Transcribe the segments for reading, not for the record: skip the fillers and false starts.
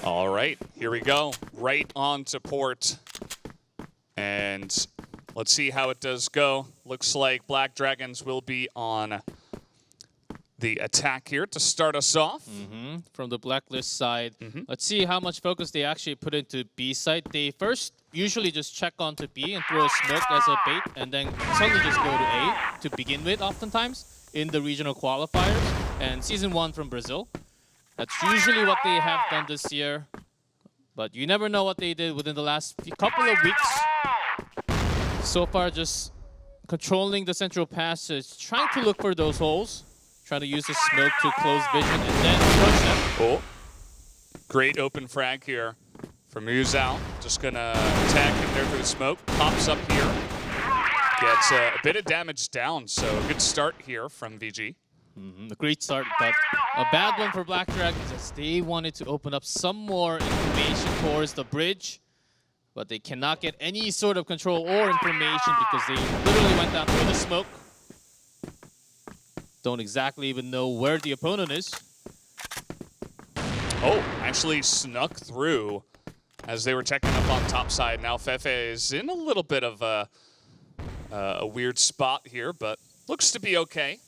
All right, here we go. Right on to port. And let's see how it does go. Looks like Black Dragons will be on the attack here to start us off. From the Blacklist side, let's see how much focus they actually put into B side. They first usually just check onto B and throw a smoke as a bait, and then suddenly just go to A to begin with oftentimes in the regional qualifiers. And Season 1 from Brazil. That's usually what they have done this year. But you never know what they did within the last couple of weeks. So far, just controlling the central passage, trying to look for those holes, trying to use the smoke to close vision and then approach them. Oh, great open frag here from Yuzao. Just gonna attack him there through the smoke. Pops up here. Gets a bit of damage down, so a good start here from VG. A great start, but a bad one for Black Dragons as they wanted to open up some more information towards the bridge, but they cannot get any sort of control or information because they literally went down through the smoke. Don't exactly even know where the opponent is. Oh, actually snuck through as they were checking up on top side. Now Fefe is in a little bit of a weird spot here, but looks to be okay.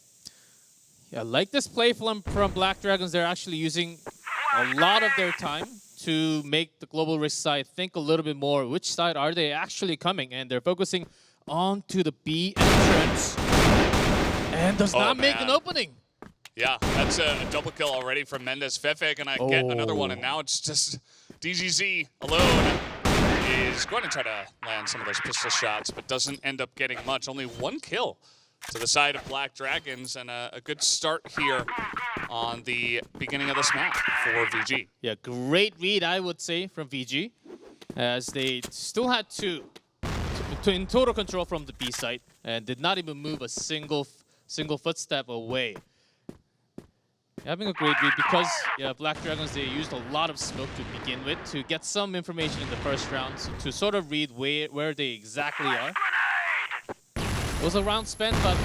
Yeah, like this play from Black Dragons, they're actually using a lot of their time to make the Global Risk side think a little bit more. Which side are they actually coming? And they're focusing onto the B entrance. And does not make an opening. Yeah, that's a double kill already from Mendez. Fefe gonna get another one, and now it's just DGZ alone is going to try to land some of those pistol shots, but doesn't end up getting much. Only one kill to the side of Black Dragons, and a good start here on the beginning of this map for VG. Yeah, great read, I would say, from VG, as they still had to in total control from the B site and did not even move a single footstep away. Having a great read because Black Dragons, they used a lot of smoke to begin with to get some information in the first round to sort of read where they exactly are. It was a round spent, but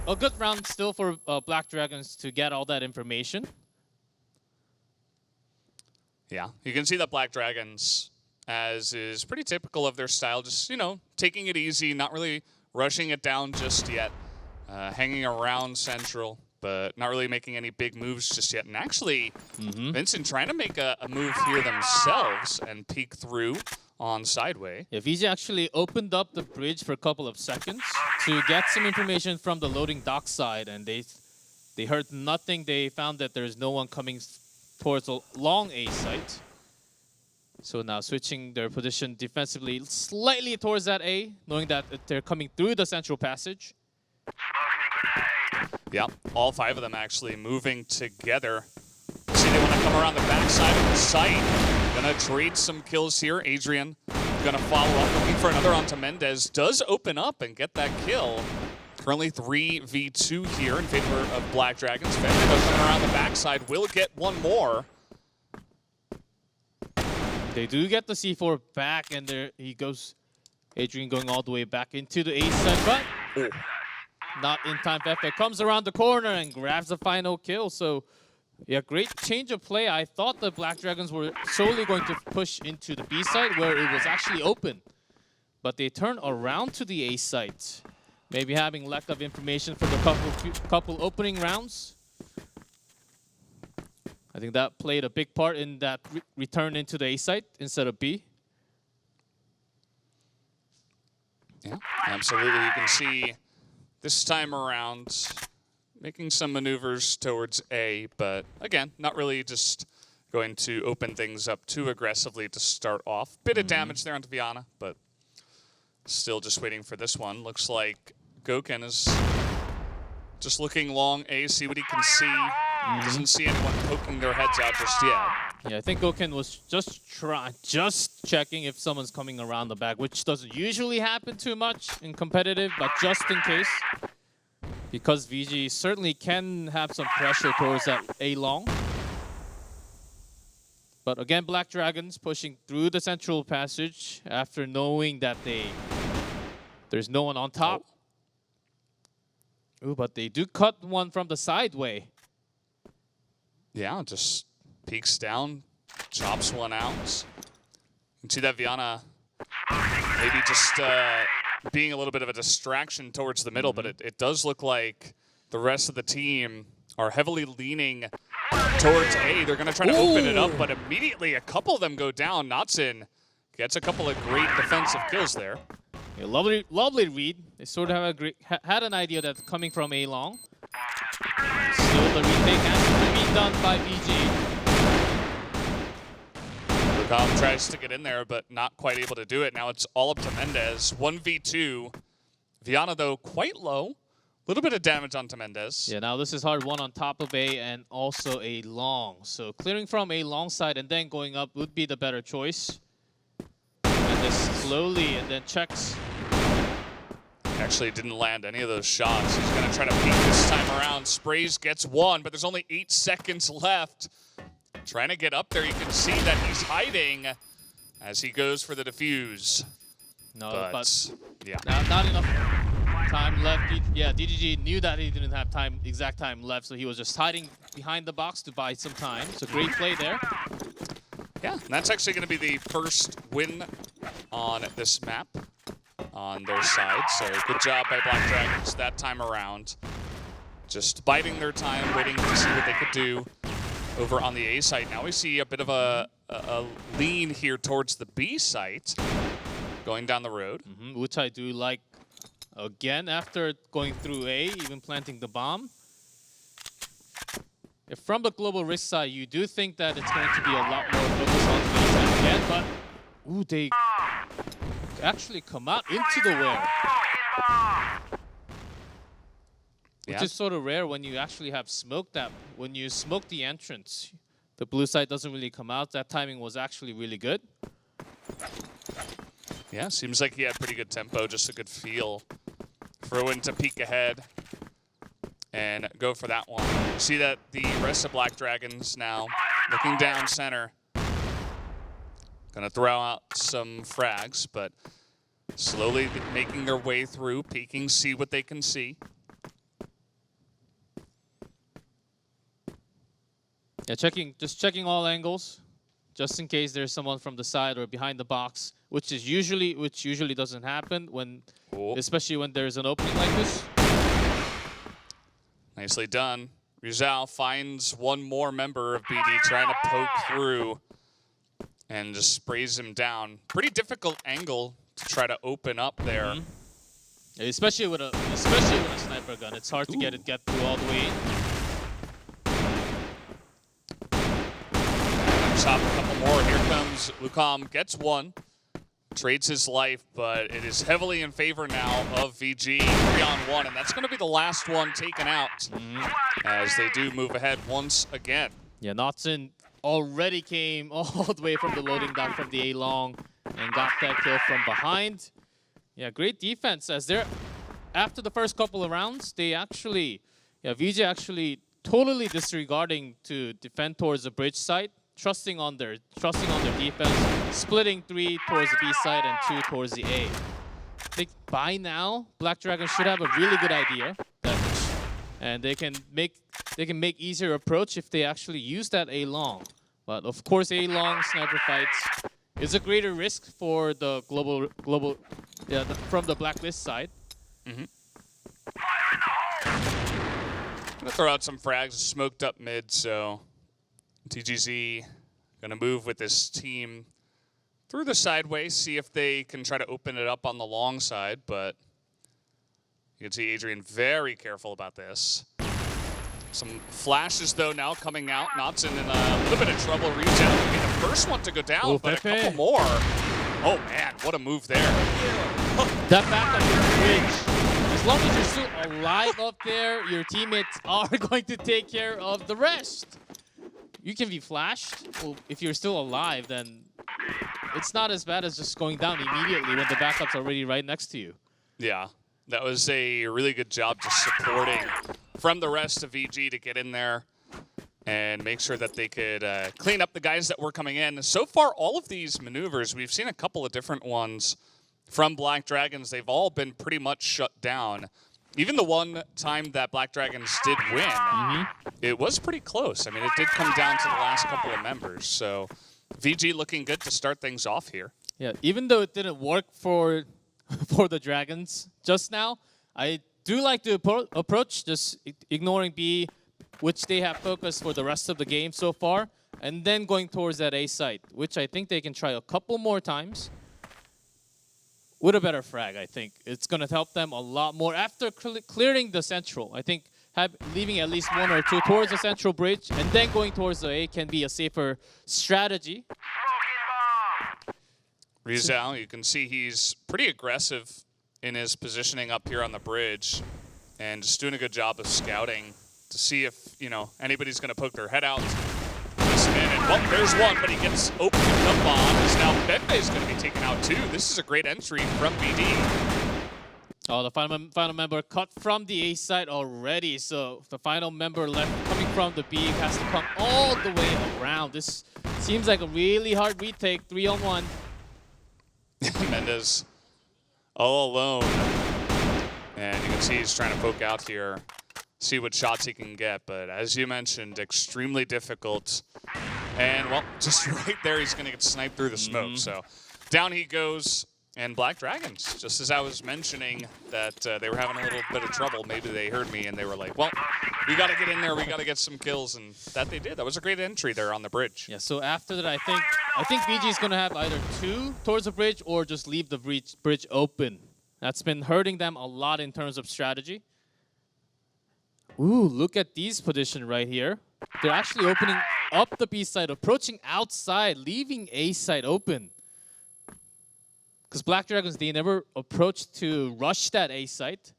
a good round still for Black Dragons to get all that information. Yeah, you can see that Black Dragons, as is pretty typical of their style, just, you know, taking it easy, not really rushing it down just yet, hanging around Central, but not really making any big moves just yet. And actually, VINCIT trying to make a move here themselves and peek through on Sideway. Yeah, VG actually opened up the bridge for a couple of seconds to get some information from the loading dock side, and they heard nothing. They found that there's no one coming towards a long A site. So now switching their position defensively slightly towards that A, knowing that they're coming through the central passage. Yeah, all five of them actually moving together. See, they want to come around the backside of the site. Gonna trade some kills here. Adrian gonna follow up, looking for another onto Mendez. Does open up and get that kill. Currently 3v2 here in favor of Black Dragons. Fefe does come around the backside, will get one more. They do get the C4 back, and there he goes. Adrian going all the way back into the A side, but not in time. Fefe comes around the corner and grabs the final kill. So yeah, great change of play. I thought the Black Dragons were solely going to push into the B side where it was actually open. But they turn around to the A site. Maybe having lack of information for the couple opening rounds. I think that played a big part in that return into the A site instead of B. Yeah, absolutely. You can see this time around making some maneuvers towards A, but again, not really just going to open things up too aggressively to start off. Bit of damage there onto Viana, but still just waiting for this one. Looks like Goken is just looking long A, see what he can see. Doesn't see anyone poking their heads out just yet. Yeah, I think Goken was just checking if someone's coming around the back, which doesn't usually happen too much in competitive, but just in case. Because VG certainly can have some pressure towards that A-long. But again, Black Dragons pushing through the central passage after knowing that there's no one on top. Ooh, but they do cut one from the sideway. Yeah, just peeks down, chops one out. You can see that Viana maybe just being a little bit of a distraction towards the middle, but it does look like the rest of the team are heavily leaning towards A. They're going to try to open it up, but immediately a couple of them go down. Notson gets a couple of great defensive kills there. Yeah, lovely read. They sort of have had an idea that's coming from A long. Still, the retake has to be done by VG. Lukam tries to get in there, but not quite able to do it. Now it's all up to Mendez. 1v2. Viana, though, quite low. A little bit of damage onto Mendez. Yeah, now this is hard one on top of A and also A long. So clearing from A long side and then going up would be the better choice. And this slowly and then checks. Actually didn't land any of those shots. He's going to try to peek this time around. Sprays gets one, but there's only 8 seconds left. Trying to get up there. You can see that he's hiding as he goes for the defuse. No, but yeah, not enough time left. Yeah, DGG knew that he didn't have exact time left, so he was just hiding behind the box to buy some time. So great play there. Yeah, and that's actually going to be the first win on this map on their side. So good job by Black Dragons that time around. Just biding their time, waiting to see what they could do over on the A site. Now we see a bit of a lean here towards the B site going down the road. Which I do like. Again, after going through A, even planting the bomb. If from the global risk side, you do think that it's going to be a lot more focus on B side again, but ooh, they actually come out into the wear. Which is sort of rare when you actually have smoke that. When you smoke the entrance, the blue side doesn't really come out. That timing was actually really good. Yeah, seems like he had pretty good tempo, just a good feel. Throw in to peek ahead and go for that one. You see that the rest of Black Dragons now looking down center. Gonna throw out some frags, but slowly making their way through, peeking, see what they can see. Yeah, just checking all angles, just in case there's someone from the side or behind the box, which usually doesn't happen when, especially when there's an opening like this. Nicely done. Rizal finds one more member of BD trying to poke through and just sprays him down. Pretty difficult angle to try to open up there. Especially with a sniper gun, it's hard to get through all the way in. Chop a couple more. Here comes Lukam, gets one, trades his life, but it is heavily in favor now of VG. 3-on-1, and that's going to be the last one taken out as they do move ahead once again. Yeah, Notson already came all the way from the loading dock from the A long and got that kill from behind. Yeah, great defense as they're after the first couple of rounds, they actually, VG actually totally disregarding to defend towards the bridge site. Trusting on their defense, splitting 3 towards the B side and 2 towards the A. I think by now, Black Dragon should have a really good idea, and they can make easier approach if they actually use that A long. But of course, A long sniper fights is a greater risk for the from the blacklist side. Gonna throw out some frags, smoked up mid, so. TGZ gonna move with this team through the sideways, see if they can try to open it up on the long side, but you can see Adrian very careful about this. Some flashes though now coming out. Notson in a little bit of trouble. Reads out to be the first one to go down, but a couple more. Oh man, what a move there. That backup bridge. As long as you're still alive up there, your teammates are going to take care of the rest. You can be flashed. Well, if you're still alive, then it's not as bad as just going down immediately when the backup's already right next to you. Yeah, that was a really good job just supporting from the rest of VG to get in there and make sure that they could clean up the guys that were coming in. So far, all of these maneuvers, we've seen a couple of different ones from Black Dragons. They've all been pretty much shut down. Even the one time that Black Dragons did win, it was pretty close. I mean, it did come down to the last couple of members. So VG looking good to start things off here. Yeah, even though it didn't work for for the Dragons just now, I do like the approach, just ignoring B, which they have focused for the rest of the game so far, and then going towards that A site, which I think they can try a couple more times with a better frag. I think it's going to help them a lot more after clearing the central. I think leaving at least one or two towards the central bridge and then going towards the A can be a safer strategy. Rizal, you can see he's pretty aggressive in his positioning up here on the bridge and just doing a good job of scouting to see if, you know, anybody's going to poke their head out. And well, there's one, but he gets opened up on. As now Bembe is going to be taken out too. This is a great entry from BD. Oh, the final member cut from the A side already. So the final member left coming from the B has to come all the way around. This seems like a really hard retake, 3-on-1. Mendez all alone. And you can see he's trying to poke out here, see what shots he can get. But as you mentioned, extremely difficult. And, well, just right there, he's going to get sniped through the smoke. So down he goes. And Black Dragons, just as I was mentioning that they were having a little bit of trouble, maybe they heard me and they were like, well, we got to get in there, we got to get some kills, and that they did. That was a great entry there on the bridge. Yeah, so after that, I think VG is going to have either two towards the bridge or just leave the bridge open. That's been hurting them a lot in terms of strategy. Ooh, look at these position right here. They're actually opening up the B side, approaching outside, leaving A side open. Because Black Dragons, they never approached to rush that A site.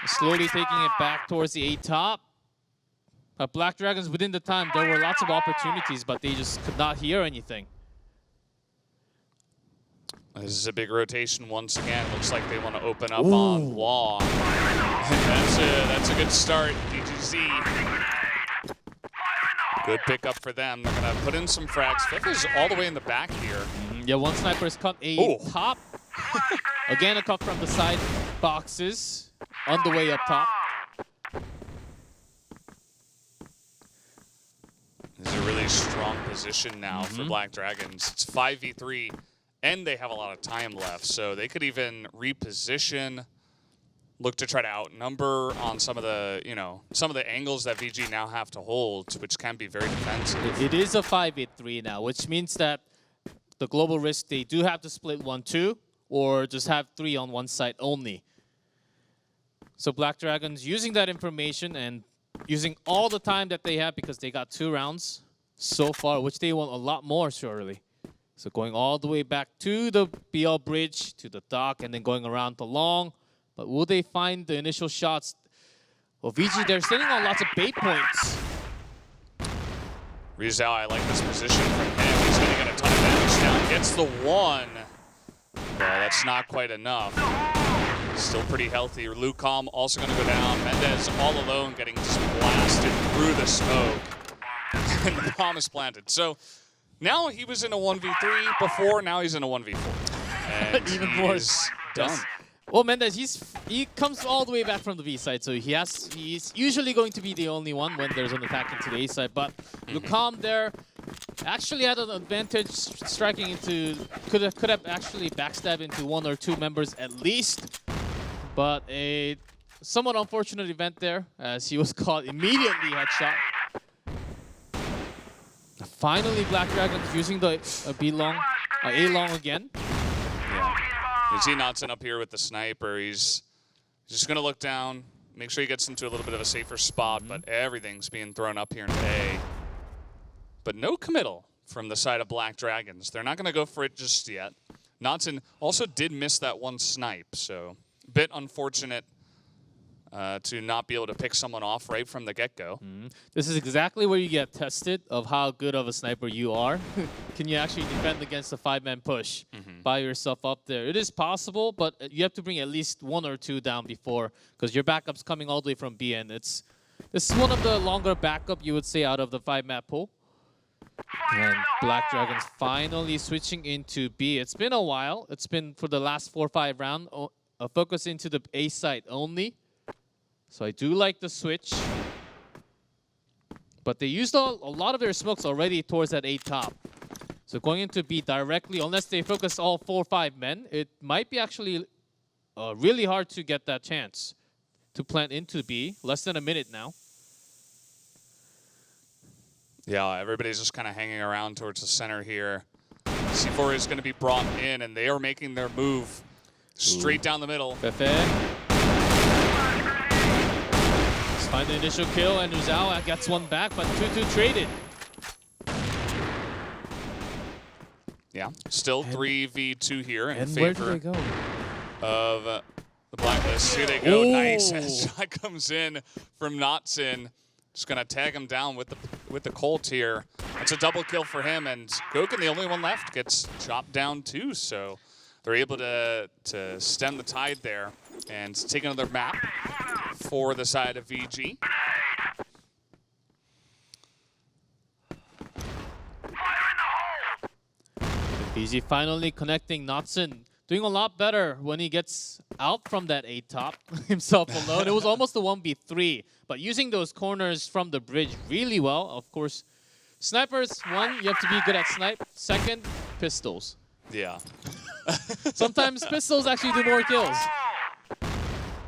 Slowly taking it back towards the A top. But Black Dragons, within the time, there were lots of opportunities, but they just could not hear anything. This is a big rotation once again. Looks like they want to open up on Wong. That's a good start, DGZ. Good pickup for them. They're going to put in some frags. Fifth is all the way in the back here. Yeah, one sniper is cut A top. Again, a cut from the side boxes on the way up top. This is a really strong position now for Black Dragons. It's 5v3, and they have a lot of time left, so they could even reposition, look to try to outnumber on some of the, some of the angles that VG now have to hold, which can be very defensive. It is a 5v3 now, which means that the global risk, they do have to split 1-2 or just have 3 on one side only. So Black Dragons using that information and using all the time that they have because they got 2 rounds so far, which they want a lot more surely. So going all the way back to the BL bridge, to the dock, and then going around the long. But will they find the initial shots? Well, VG, they're sitting on lots of bait points. Rizal, I like this position from him. He's going to get a ton of damage down. Gets the 1. Well, that's not quite enough. Still pretty healthy. Lucom also going to go down. Mendez all alone getting just blasted through the smoke. And the bomb is planted. So now he was in a 1v3 before. Now he's in a 1v4. And even worse. Done. Yes. Well, Mendez, he comes all the way back from the B side, so he's usually going to be the only one when there's an attack into the A side. But Lucom there actually had an advantage, striking into could have actually backstabbed into 1 or 2 members at least. But a somewhat unfortunate event there, as he was caught immediately headshot. Finally, Black Dragons using the A long again. Yeah. You see Knotson up here with the sniper. He's just going to look down, make sure he gets into a little bit of a safer spot, but everything's being thrown up here in A. But no committal from the side of Black Dragons. They're not going to go for it just yet. Knotson also did miss that 1 snipe, so a bit unfortunate to not be able to pick someone off right from the get-go. This is exactly where you get tested of how good of a sniper you are. Can you actually defend against a 5-man push by yourself up there? It is possible, but you have to bring at least 1 or 2 down before, because your backup's coming all the way from B, and this is one of the longer backup, you would say, out of the 5-map pool. And Black Dragons finally switching into B. It's been a while. It's been for the last 4 or 5 rounds, focus into the A side only. So I do like the switch. But they used a lot of their smokes already towards that A top. So going into B directly, unless they focus all 4 or 5 men, it might be actually really hard to get that chance to plant into B. Less than a minute now. Yeah, everybody's just kind of hanging around towards the center here. C4 is going to be brought in, and they are making their move straight down the middle. Fefe. Let's find the initial kill, and Uzawa gets one back, but 2-2 traded. Yeah, still 3v2 here in And where do favor they go? of the Blacklist. Here they go. Ooh. Nice shot comes in from Notson. Just gonna tag him down with the Colt here. It's a double kill for him, and Goken, the only one left, gets chopped down too. So they're able to stem the tide there and take another map for the side of VG. VG finally connecting Notson. Doing a lot better when he gets out from that A top himself alone. It was almost a 1v3, but using those corners from the bridge really well. Of course, snipers, 1, you have to be good at snipe. 2nd, pistols. Yeah. Sometimes pistols actually do more kills.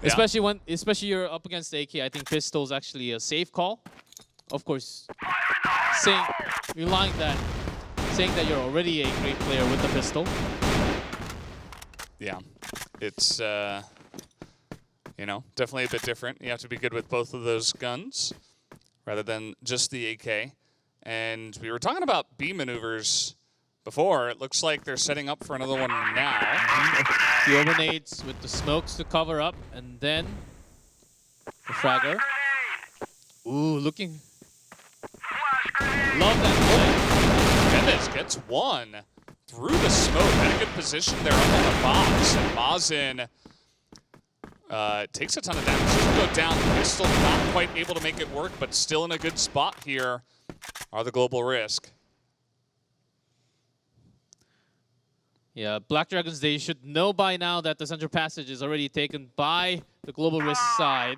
Yeah. Especially you're up against AK. I think pistol's actually a safe call. Of course, saying that you're already a great player with the pistol. Yeah, it's, you know, definitely a bit different. You have to be good with both of those guns rather than just the AK. And we were talking about B maneuvers before. It looks like they're setting up for another one now. The overnades with the smokes to cover up, and then the fragger. Ooh, looking. Love that play. Mendez gets one through the smoke. Had a good position there up on the box. And Mazin takes a ton of damage. Doesn't go down. Pistol not quite able to make it work, but still in a good spot here are the Global Risk. Yeah, Black Dragons, they should know by now that the central passage is already taken by the Global Risk side.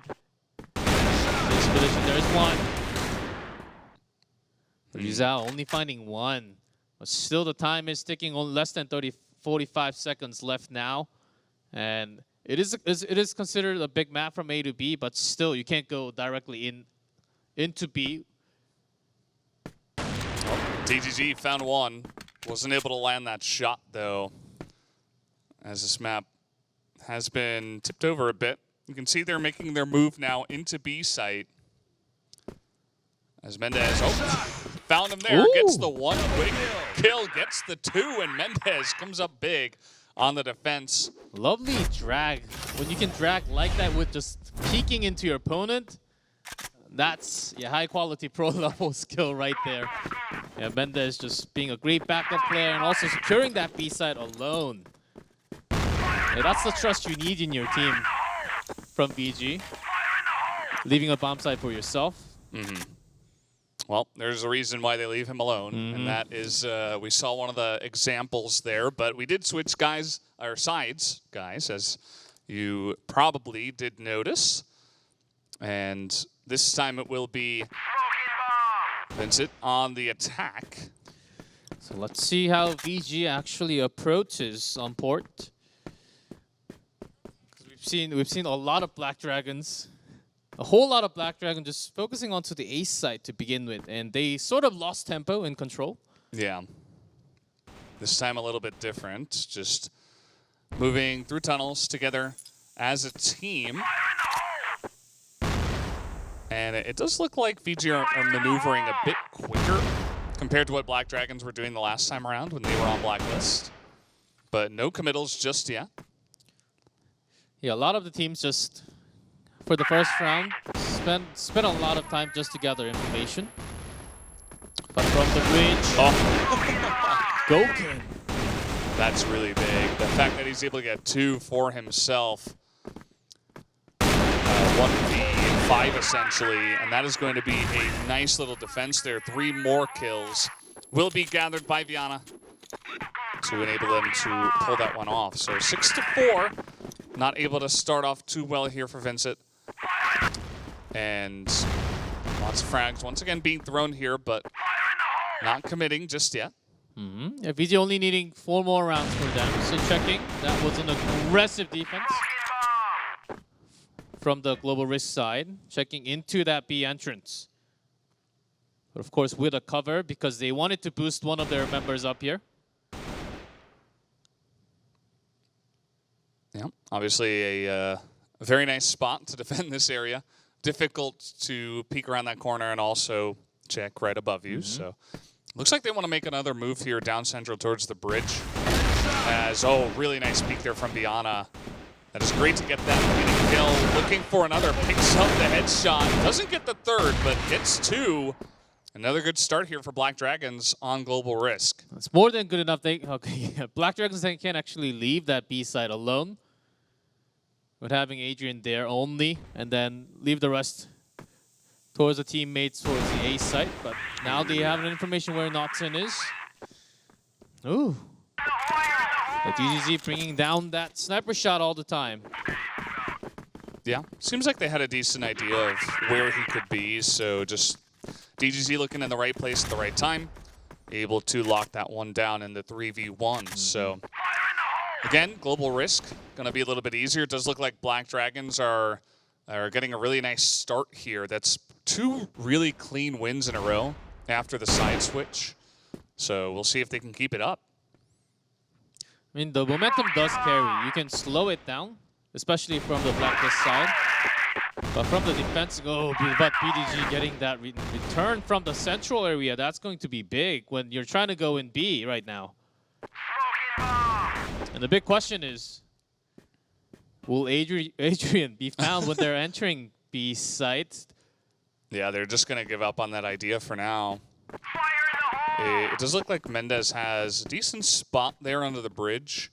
This position, there's one. Rizal only finding one. But still the time is ticking on less than 45 seconds left now. And it is considered a big map from A to B, but still you can't go directly into B. DGG found one. Wasn't able to land that shot though, as this map has been tipped over a bit. You can see they're making their move now into B site. As Mendez, found him there, Ooh. gets the one quick kill, gets the 2, and Mendez comes up big on the defense. Lovely drag. When you can drag like that with just peeking into your opponent, that's high quality pro level skill right there. Yeah, Mendez just being a great backup player and also securing that B side alone. Yeah, that's the trust you need in your team from VG. Leaving a bomb site for yourself. Mm-hmm. Well, there's a reason why they leave him alone, and that is we saw one of the examples there, but we did switch sides, guys, as you probably did notice. And this time it will be VINCIT on the attack. So let's see how VG actually approaches on port. We've seen a lot of Black Dragons. A whole lot of Black Dragon just focusing onto the ace side to begin with, and they sort of lost tempo in control. Yeah. This time a little bit different, just moving through tunnels together as a team. And it does look like VG are maneuvering a bit quicker compared to what Black Dragons were doing the last time around when they were on Blacklist. But no committals just yet. Yeah, a lot of the teams just, for the first round, spent a lot of time just to gather information. But from the bridge, Goken. That's really big. The fact that he's able to get 2 for himself. 1v5 essentially, and that is going to be a nice little defense there. 3 more kills will be gathered by Viana to enable them to pull that one off. So 6-4, not able to start off too well here for VINCIT. And Lots of frags once again being thrown here, but not committing just yet. Yeah, VG only needing 4 more rounds for them. So checking. That was an aggressive defense from the Global Risk side. Checking into that B entrance. But of course with a cover because they wanted to boost one of their members up here. Yeah, obviously a very nice spot to defend this area. Difficult to peek around that corner and also check right above you. So looks like they want to make another move here down central towards the bridge. As, really nice peek there from Biana. That is great to get that leading kill. Looking for another, picks up the headshot. Doesn't get the third, but hits 2. Another good start here for Black Dragons on Global Risk. It's more than good enough. Black Dragons can't actually leave that B side alone. With having Adrian there only, and then leave the rest towards the teammates towards the A site. But now they have information where Notson is. Ooh. The DGZ bringing down that sniper shot all the time. Yeah, seems like they had a decent idea of where he could be, so just DGZ looking in the right place at the right time, able to lock that one down in the 3v1. So again, Global Risk going to be a little bit easier. It does look like Black Dragons are getting a really nice start here. That's 2 really clean wins in a row after the side switch. So we'll see if they can keep it up. I mean, the momentum does carry. You can slow it down, especially from the Blacklist side. But from the defense, but BDG getting that return from the central area, that's going to be big when you're trying to go in B right now. And the big question is, will Adrian be found when they're entering B site? Yeah, they're just going to give up on that idea for now. It does look like Mendez has a decent spot there under the bridge.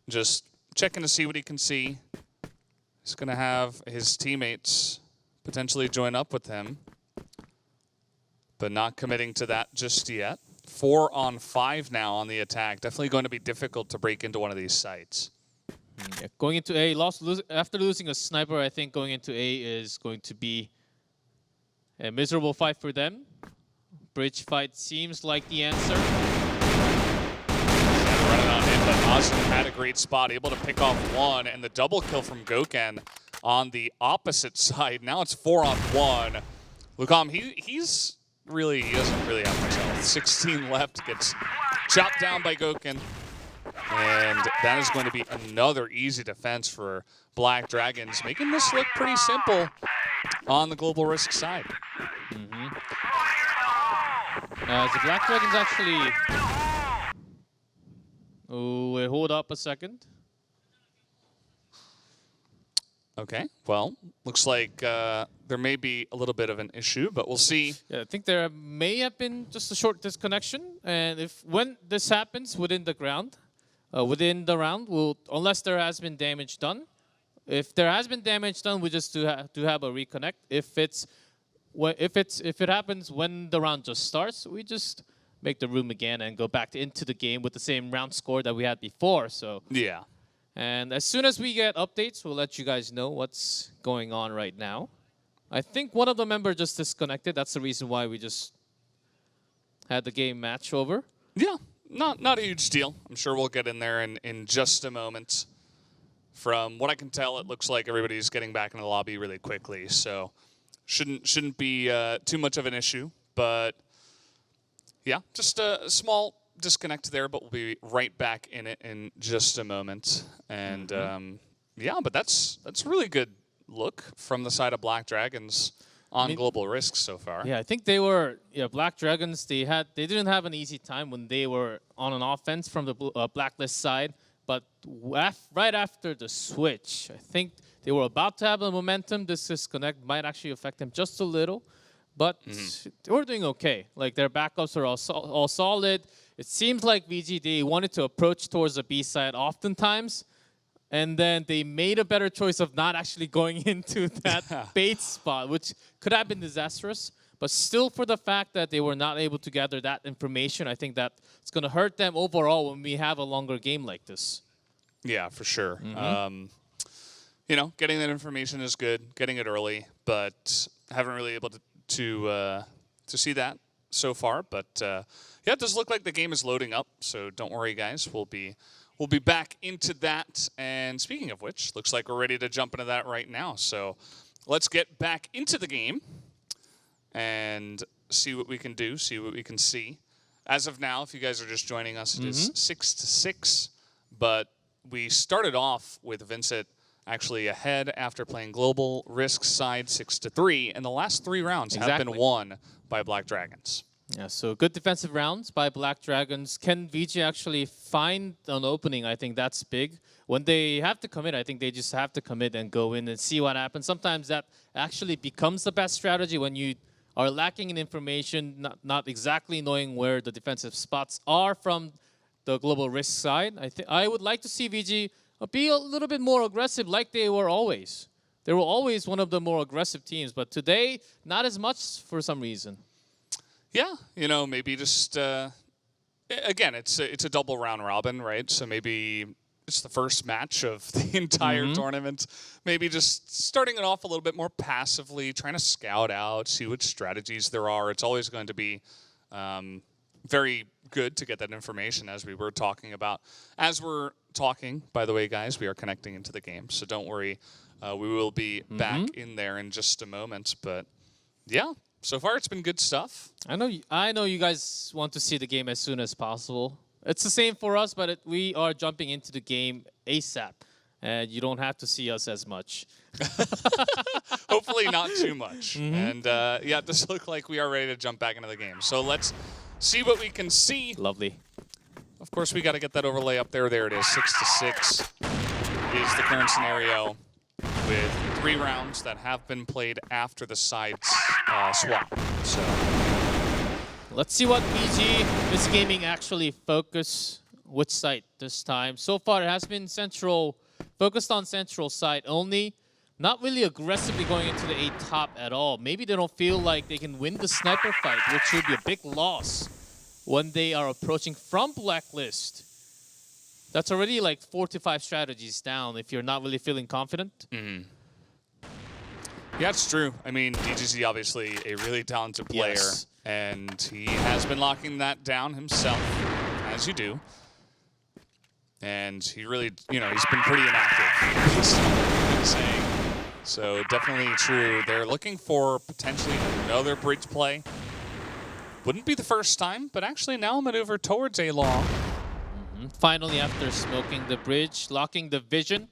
Just checking to see what he can see. He's going to have his teammates potentially join up with him, but not committing to that just yet. 4 on 5 now on the attack. Definitely going to be difficult to break into one of these sites. Yeah, going into A, after losing a sniper, I think going into A is going to be a miserable fight for them. Bridge fight seems like the answer. Running on in, but Ozzy had a great spot, able to pick off 1, and the double kill from Goken on the opposite side. Now it's 4 on 1. Lukam, he doesn't really have much health. 16 left, gets chopped down by Goken. And that is going to be another easy defense for Black Dragons, making this look pretty simple on the Global Risk side. The Black Dragons actually... Oh, wait, hold up a second. Okay, well, looks like there may be a little bit of an issue, but we'll see. Yeah, I think there may have been just a short disconnection, and when this happens within the round, unless there has been damage done. If there has been damage done, we just do have a reconnect. If it happens when the round just starts, we just make the room again and go back into the game with the same round score that we had before. So yeah. And as soon as we get updates, we'll let you guys know what's going on right now. I think one of the members just disconnected. That's the reason why we just had the game match over. Yeah, not a huge deal. I'm sure we'll get in there in just a moment. From what I can tell, it looks like everybody's getting back in the lobby really quickly, so shouldn't be too much of an issue. But yeah, just a small disconnect there, but we'll be right back in it in just a moment. And yeah, but that's a really good look from the side of Black Dragons on Global Risk so far. Yeah, I think they were Black Dragons. They didn't have an easy time when they were on an offense from the Blacklist side. But right after the switch, I think they were about to have a momentum. This disconnect might actually affect them just a little. But they were doing okay. Like, their backups are all solid. It seems like VGD wanted to approach towards the B side oftentimes. And then they made a better choice of not actually going into that bait spot, which could have been disastrous. But still, for the fact that they were not able to gather that information, I think that it's going to hurt them overall when we have a longer game like this. Yeah, for sure. You know, getting that information is good, getting it early, but haven't really to see that so far. But yeah, it does look like the game is loading up. So don't worry, guys. We'll be back into that. And speaking of which, looks like we're ready to jump into that right now. So let's get back into the game and see what we can do, see what we can see. As of now, if you guys are just joining us, it is 6-6. But we started off with VINCIT actually ahead after playing Global Risk side 6-3, and the last 3 rounds have been won by Black Dragons. Yeah, so good defensive rounds by Black Dragons. Can VG actually find an opening? I think that's big. When they have to commit, I think they just have to commit and go in and see what happens. Sometimes that actually becomes the best strategy when you are lacking in information, not exactly knowing where the defensive spots are from the Global Risk side. I would like to see VG be a little bit more aggressive like they were always. They were always one of the more aggressive teams, but today, not as much for some reason. Yeah, you know, maybe just, again, it's a double round robin, right? So maybe it's the first match of the entire tournament. Maybe just starting it off a little bit more passively, trying to scout out, see what strategies there are. It's always going to be very good to get that information, as we were talking about. As we're talking, by the way, guys, we are connecting into the game, so don't worry. We will be back in there in just a moment. But yeah, so far it's been good stuff. I know you guys want to see the game as soon as possible. It's the same for us, but we are jumping into the game ASAP. And you don't have to see us as much. Hopefully not too much. And yeah, it does look like we are ready to jump back into the game. So let's see what we can see. Lovely. Of course, we got to get that overlay up there. There it is. 6-6 is the current scenario with 3 rounds that have been played after the sides swap. So let's see what VG is gaming actually focus which site this time. So far, it has been central, focused on central side only. Not really aggressively going into the A top at all. Maybe they don't feel like they can win the sniper fight, which would be a big loss when they are approaching from Blacklist. That's already like 4 to 5 strategies down if you're not really feeling confident. Yeah, it's true. I mean, DGZ obviously a really talented player, and he has been locking that down himself, as you do. And he really, you know, he's been pretty inactive, as I've been saying. So definitely true. They're looking for potentially another bridge play. Wouldn't be the first time, but actually now a maneuver towards A long. Finally, after smoking the bridge, locking the vision,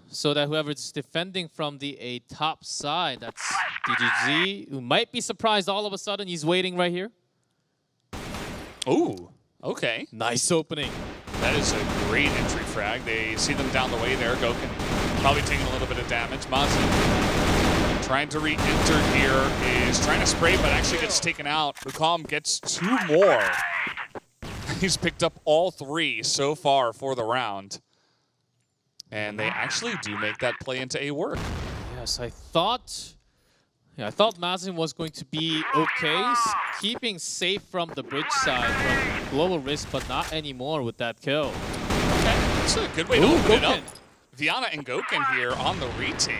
so that whoever's defending from the A top side, that's DGZ, who might be surprised all of a sudden he's waiting right here. Ooh, okay. Nice opening. That is a great entry frag. They see them down the way there. Goken probably taking a little bit of damage. Mazin trying to re-enter here, is trying to spray, but actually gets taken out. Lukam gets 2 more. He's picked up all 3 so far for the round. And they actually do make that play into A work. Yes, I thought Mazin was going to be okay, keeping safe from the bridge side from Global Risk, but not anymore with that kill. Okay, that's a good way to open it up. Viana and Goken here on the retake.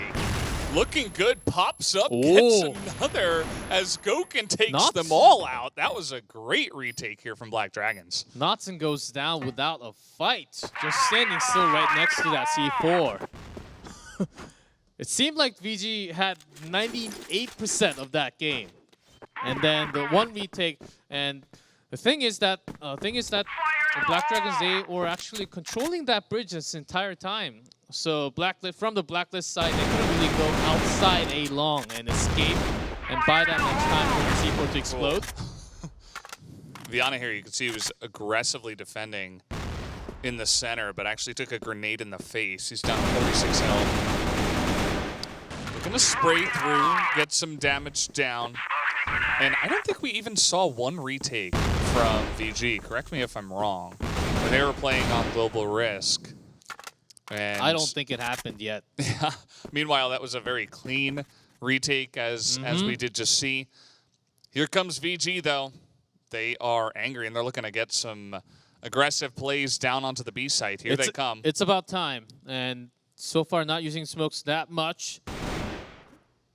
Looking good, pops up, gets another as Goken takes them all out. That was a great retake here from Black Dragons. Notson goes down without a fight, just standing still right next to that C4. It seemed like VG had 98% of that game. And then the one retake, and the thing is that the Black Dragons, they were actually controlling that bridge this entire time. So from the Blacklist side, they couldn't really go outside A long and escape and buy that much time for the C4 to explode. Viana here, you can see he was aggressively defending in the center, but actually took a grenade in the face. He's down 46 health. We're gonna spray through, get some damage down. And I don't think we even saw one retake from VG. Correct me if I'm wrong. When they were playing on Global Risk. And I don't think it happened yet. Yeah. Meanwhile, that was a very clean retake, as we did just see. Here comes VG, though. They are angry, and they're looking to get some aggressive plays down onto the B site. Here they come. It's about time. And so far, not using smokes that much.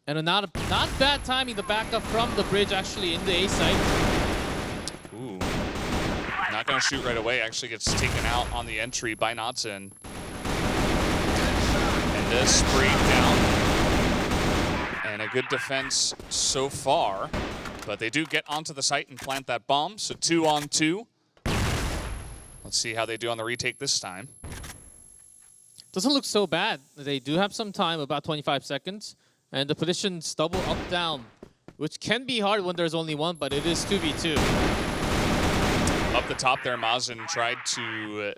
And not bad timing, the backup from the bridge actually in the A site. Ooh. Not going to shoot right away. Actually gets taken out on the entry by Notson. And this sprayed down. And a good defense so far. But they do get onto the site and plant that bomb. So 2-on-2. Let's see how they do on the retake this time. Doesn't look so bad. They do have some time, about 25 seconds. And the position's double up down, which can be hard when there's only one, but it is 2v2. Up the top there, Mazen tried to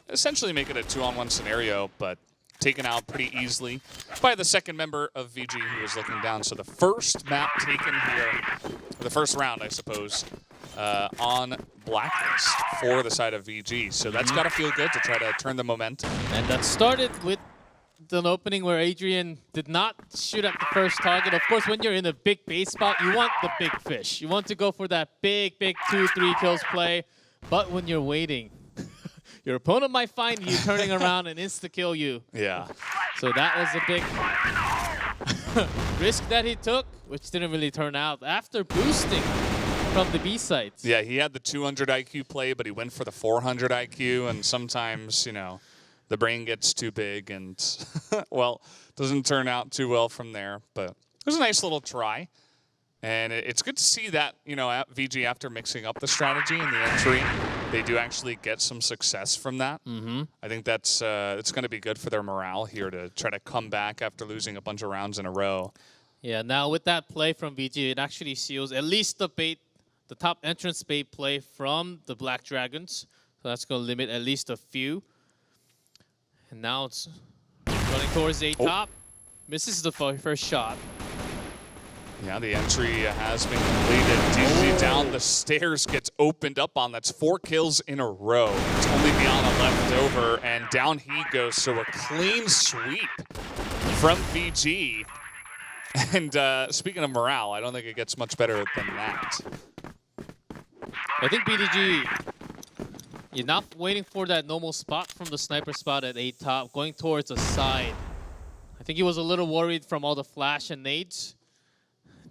essentially make it a 2-on-1 scenario, but taken out pretty easily by the second member of VG who was looking down. So the first map taken here, or the first round, I suppose, on Blacklist for the side of VG. So that's got to feel good to try to turn the momentum. And that started with an opening where Adrian did not shoot at the first target. Of course, when you're in a big base spot, you want the big fish. You want to go for that big 2-3 kills play. But when you're waiting, your opponent might find you turning around and insta-kill you. Yeah. So that was a big risk that he took, which didn't really turn out after boosting from the B sites. Yeah, he had the 200 IQ play, but he went for the 400 IQ, and sometimes, you know, the brain gets too big and, well, doesn't turn out too well from there. But it was a nice little try. And it's good to see that, you know, at VG, after mixing up the strategy and the entry, they do actually get some success from that. I think that's it's going to be good for their morale here to try to come back after losing a bunch of rounds in a row. Yeah, now with that play from VG, it actually seals at least the bait, the top entrance bait play from the Black Dragons. So that's going to limit at least a few. And now it's running towards A top. Misses the first shot. Yeah, the entry has been completed. DZ down the stairs gets opened up on. That's 4 kills in a row. It's only Biana left over, and down he goes. So a clean sweep from VG. And speaking of morale, I don't think it gets much better than that. I think BDG, you're not waiting for that normal spot from the sniper spot at A top, going towards the side. I think he was a little worried from all the flash and nades.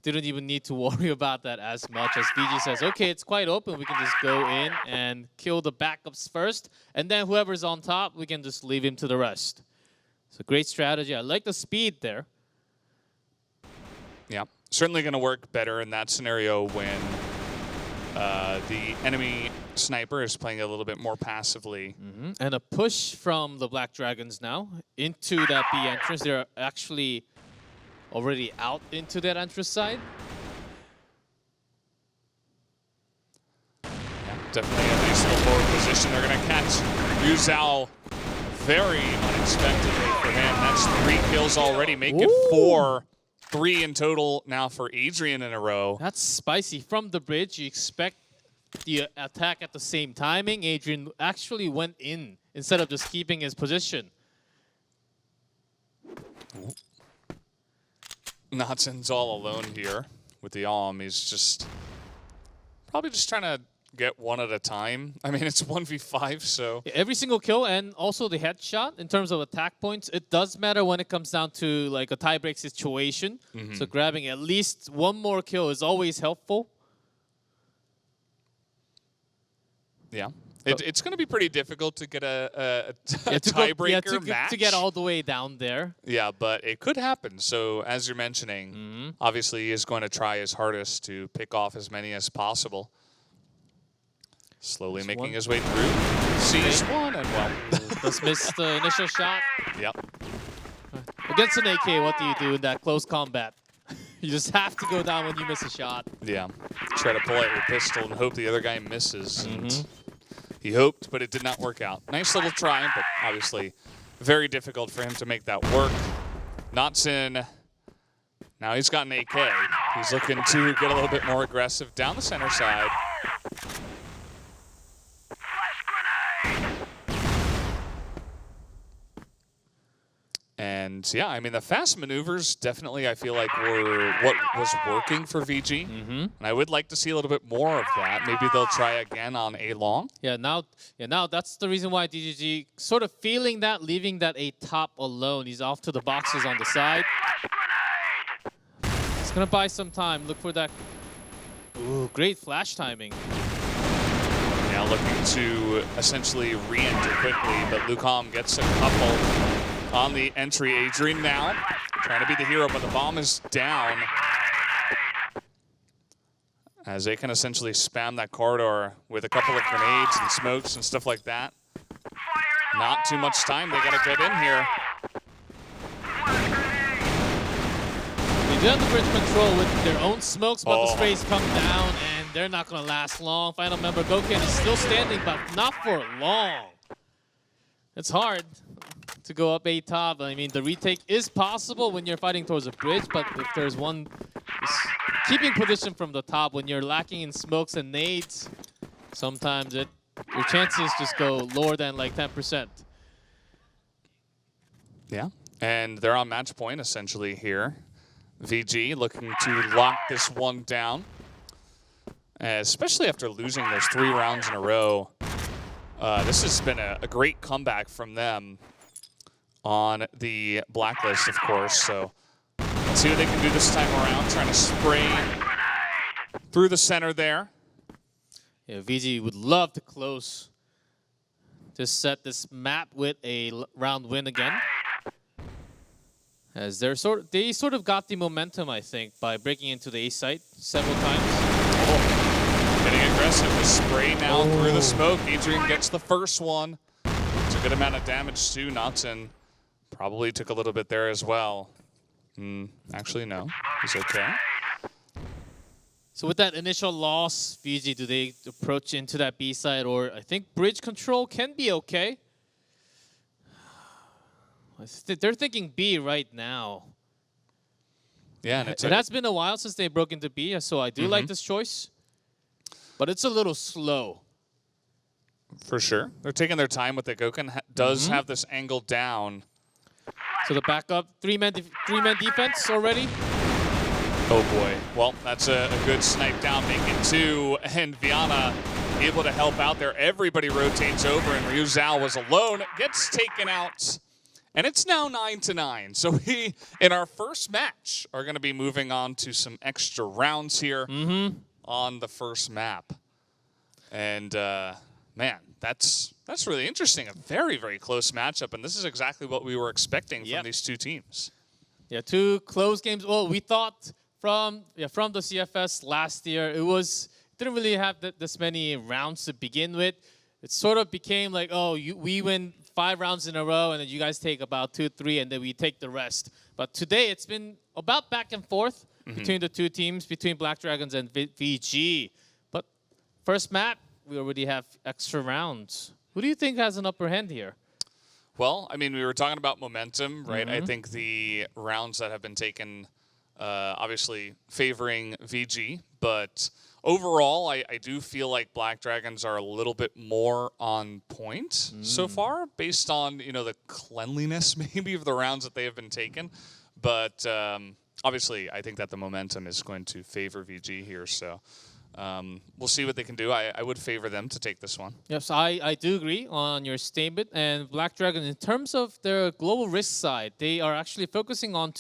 Didn't even need to worry about that as much, as VG says, okay, it's quite open. We can just go in and kill the backups first, and then whoever's on top, we can just leave him to the rest. So great strategy. I like the speed there. Yeah, certainly going to work better in that scenario when the enemy sniper is playing a little bit more passively. And a push from the Black Dragons now into that B entrance. They're actually already out into that entrance side. Yeah, definitely a nice little forward position. They're going to catch Yu Zhao very unexpectedly for him. That's 3 kills already, make it 4. 3 in total now for Adrian in a row. That's spicy. From the bridge, you expect the attack at the same timing. Adrian actually went in instead of just keeping his position. Notson's all alone here with the Alm. He's just probably just trying to get one at a time. I mean, it's 1v5, so... Yeah, every single kill and also the headshot in terms of attack points, it does matter when it comes down to like a tiebreak situation. So grabbing at least one more kill is always helpful. Yeah. It's going to be pretty difficult to get a tiebreaker match. To get all the way down there. Yeah, but it could happen. So as you're mentioning, obviously he is going to try his hardest to pick off as many as possible. Slowly making his way through. Sees one and well. Just missed the initial shot. Yep. Against an AK, what do you do in that close combat? You just have to go down when you miss a shot. Yeah. Try to pull out your pistol and hope the other guy misses. And he hoped, but it did not work out. Nice little try, but obviously very difficult for him to make that work. Notson, now he's got an AK. He's looking to get a little bit more aggressive down the center side. And yeah, I mean, the fast maneuvers definitely, I feel like, were what was working for VG. And I would like to see a little bit more of that. Maybe they'll try again on A long. Yeah, now that's the reason why DGG sort of feeling that, leaving that A top alone. He's off to the boxes on the side. It's gonna buy some time. Look for that. Ooh, great flash timing. Now looking to essentially re-enter quickly, but Lucom gets a couple on the entry. Adrian now trying to be the hero, but the bomb is down. As they can essentially spam that corridor with a couple of grenades and smokes and stuff like that. Not too much time, they gotta get in here. They do have the bridge control with their own smokes, but the Oh. sprays come down and they're not gonna last long. Final member Goken is still standing, but not for long. It's hard to go up A top. I mean, the retake is possible when you're fighting towards a bridge, but if there's one keeping position from the top when you're lacking in smokes and nades, sometimes your chances just go lower than like 10%. Yeah, and they're on match point essentially here. VG looking to lock this one down, especially after losing those 3 rounds in a row. This has been a great comeback from them on the blacklist, of course. So let's see what they can do this time around, trying to spray through the center there. Yeah, VG would love to close to set this map with a round win again. As they sort of got the momentum, I think, by breaking into the A site several times. Getting aggressive with spray now through the smoke. Adrian gets the first one. It's a good amount of damage too. Notson probably took a little bit there as well. Actually, no. He's okay. So with that initial loss, VG, do they approach into that B side? Or I think bridge control can be okay. They're thinking B right now. Yeah, and it It has been a while since they broke into B, so I do like this choice. But it's a little slow. for sure. They're taking their time with it. Goken does have this angle down. So the backup, three-man defense already. Oh boy. Well, that's a good snipe down, making 2, and Viana able to help out there. Everybody rotates over, and Ryu Zhao was alone, gets taken out. And it's now 9-9. So we, in our first match, are going to be moving on to some extra rounds here on the first map. And man, that's really interesting. A very, very close matchup, and this is exactly what we were expecting from these two teams. Yeah, 2 close games. Well, we thought from the CFS last year, didn't really have this many rounds to begin with. It sort of became like, oh, we win 5 rounds in a row, and then you guys take about 2, 3, and then we take the rest. But today, it's been about back and forth between the two teams, between Black Dragons and VG. But first map, we already have extra rounds. Who do you think has an upper hand here? Well, I mean, we were talking about momentum, right? I think the rounds that have been taken, obviously favoring VG, but overall, I do feel like Black Dragons are a little bit more on point so far, based on the cleanliness maybe of the rounds that they have been taken. But obviously, I think that the momentum is going to favor VG here. So we'll see what they can do. I would favor them to take this one. Yes, I do agree on your statement. And Black Dragon, in terms of their global risk side, they are actually focusing on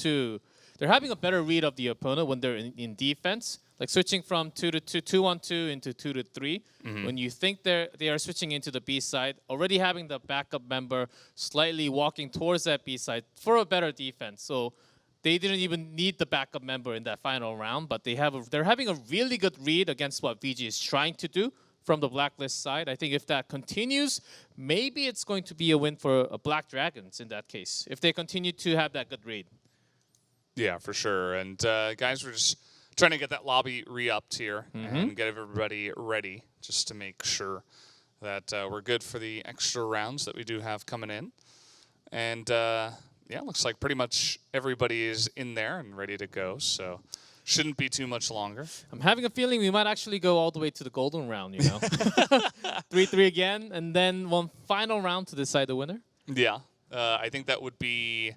they're having a better read of the opponent when they're in defense. Like switching from 2-1-2 into 2-3. When you think they are switching into the B side, already having the backup member slightly walking towards that B side for a better defense. So they didn't even need the backup member in that final round, but they're having a really good read against what VG is trying to do from the Blacklist side. I think if that continues, maybe it's going to be a win for Black Dragons in that case, if they continue to have that good read. Yeah, for sure. And guys, we're just trying to get that lobby re-upped here and get everybody ready just to make sure that we're good for the extra rounds that we do have coming in. And yeah, looks like pretty much everybody is in there and ready to go, so shouldn't be too much longer. I'm having a feeling we might actually go all the way to the golden round, 3-3 again, and then one final round to decide the winner. Yeah, I think that would be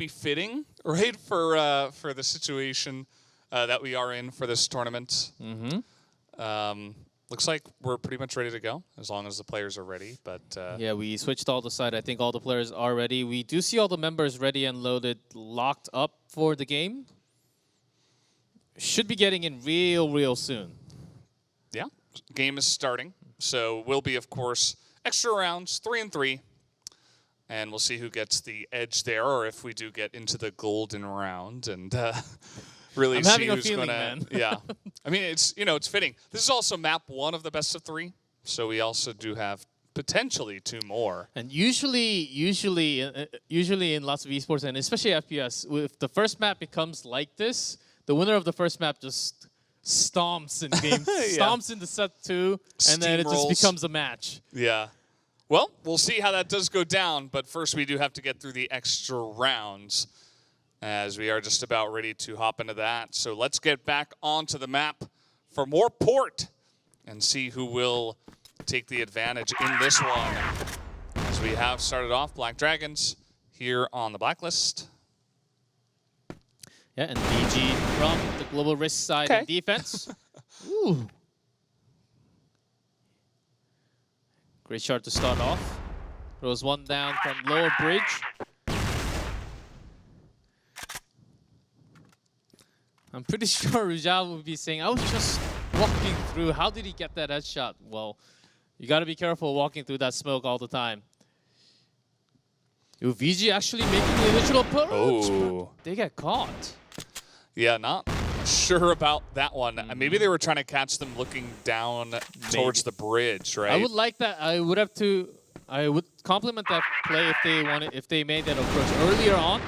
fitting, right, for the situation that we are in for this tournament. Looks like we're pretty much ready to go, as long as the players are ready. But yeah, we switched all the side. I think all the players are ready. We do see all the members ready and loaded, locked up for the game. should be getting in real soon. Yeah, game is starting. So will be, of course, extra rounds, 3 and 3. And we'll see who gets the edge there, or if we do get into the golden round and really I'm see having a who's feeling, going to. man. Yeah, I mean it's fitting. This is also map 1 of the best of 3, so we also do have potentially 2 more. And usually in lots of esports and especially FPS, if the first map becomes like this, the winner of the first map just stomps in game, stomps into set 2, and then it just becomes a match. Yeah. Well, we'll see how that does go down, but first we do have to get through the extra rounds as we are just about ready to hop into that. So let's get back onto the map for more port and see who will take the advantage in this one. As we have started off Black Dragons here on the blacklist. Yeah, and VG from the Global Risk side in defense. Ooh. Great shot to start off. Throws one down from lower bridge. I'm pretty sure Rujal would be saying, I was just walking through. How did he get that headshot? Well, you got to be careful walking through that smoke all the time. Ooh, VG actually making the initial approach. Oh. They get caught. Yeah, not sure about that one. Maybe they were trying to catch them looking down towards the bridge, right? I would like that. I would compliment that play if they made that approach earlier on.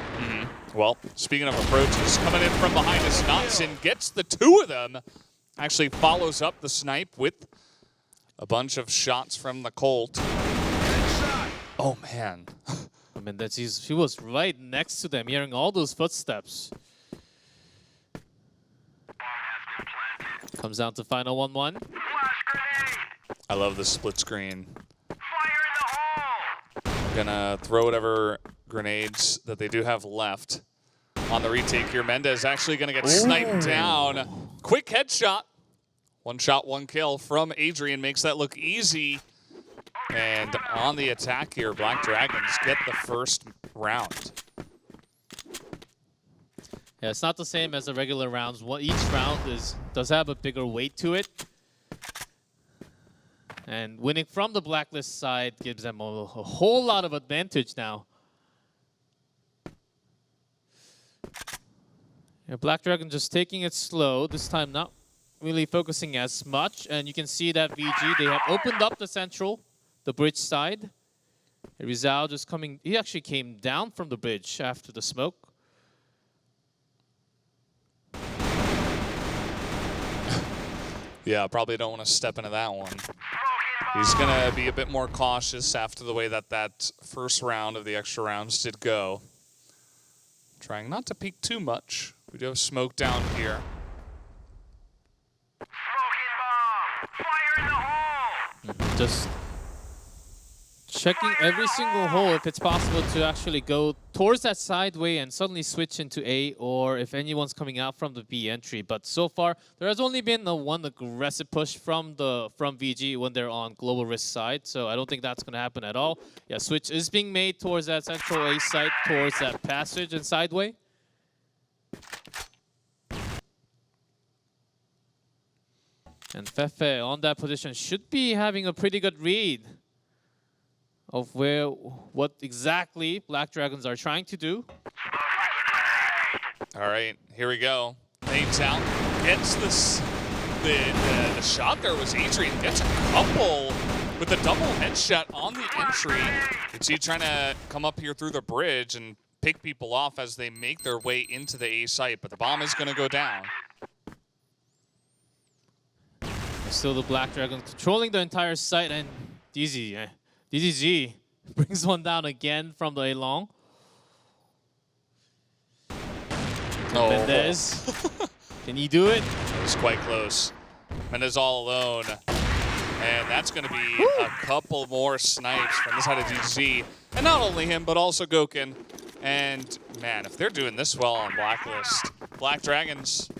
Well, speaking of approaches, coming in from behind us, Notson gets the 2 of them. Actually follows up the snipe with a bunch of shots from the Colt. Oh, man. I mean, he was right next to them, hearing all those footsteps. Comes down to final 1-1. I love the split screen. Gonna throw whatever grenades that they do have left on the retake here. Mendez actually gonna get sniped down. Quick headshot. 1 shot, 1 kill from Adrian makes that look easy. And on the attack here, Black Dragons get the first round. Yeah, it's not the same as the regular rounds. Each round does have a bigger weight to it. And winning from the blacklist side gives them a whole lot of advantage now. Yeah, Black Dragon just taking it slow, this time not really focusing as much. And you can see that VG, they have opened up the central, the bridge side. Rizal just coming, he actually came down from the bridge after the smoke. Yeah, probably don't want to step into that one. He's going to be a bit more cautious after the way that first round of the extra rounds did go. Trying not to peek too much. We do have smoke down here. Just checking every single hole if it's possible to actually go towards that sideway and suddenly switch into A, or if anyone's coming out from the B entry. But so far, there has only been the one aggressive push from VG when they're on Global Risk side, so I don't think that's going to happen at all. Yeah, switch is being made towards that central A side, towards that passage and sideway. And Fefe on that position should be having a pretty good read of what exactly Black Dragons are trying to do. All right, here we go. Names out, gets the shot there was Adrian, gets a couple with the double headshot on the entry. You see trying to come up here through the bridge and pick people off as they make their way into the A site, but the bomb is gonna go down. Still the Black Dragon controlling the entire site, and DZG brings one down again from the A long. Oh. Mendez, can he do it? It was quite close. Mendez all alone. And that's going to be a couple more snipes from the side of DZG. And not only him, but also Gokin. And man, if they're doing this well on Blacklist, Black Dragons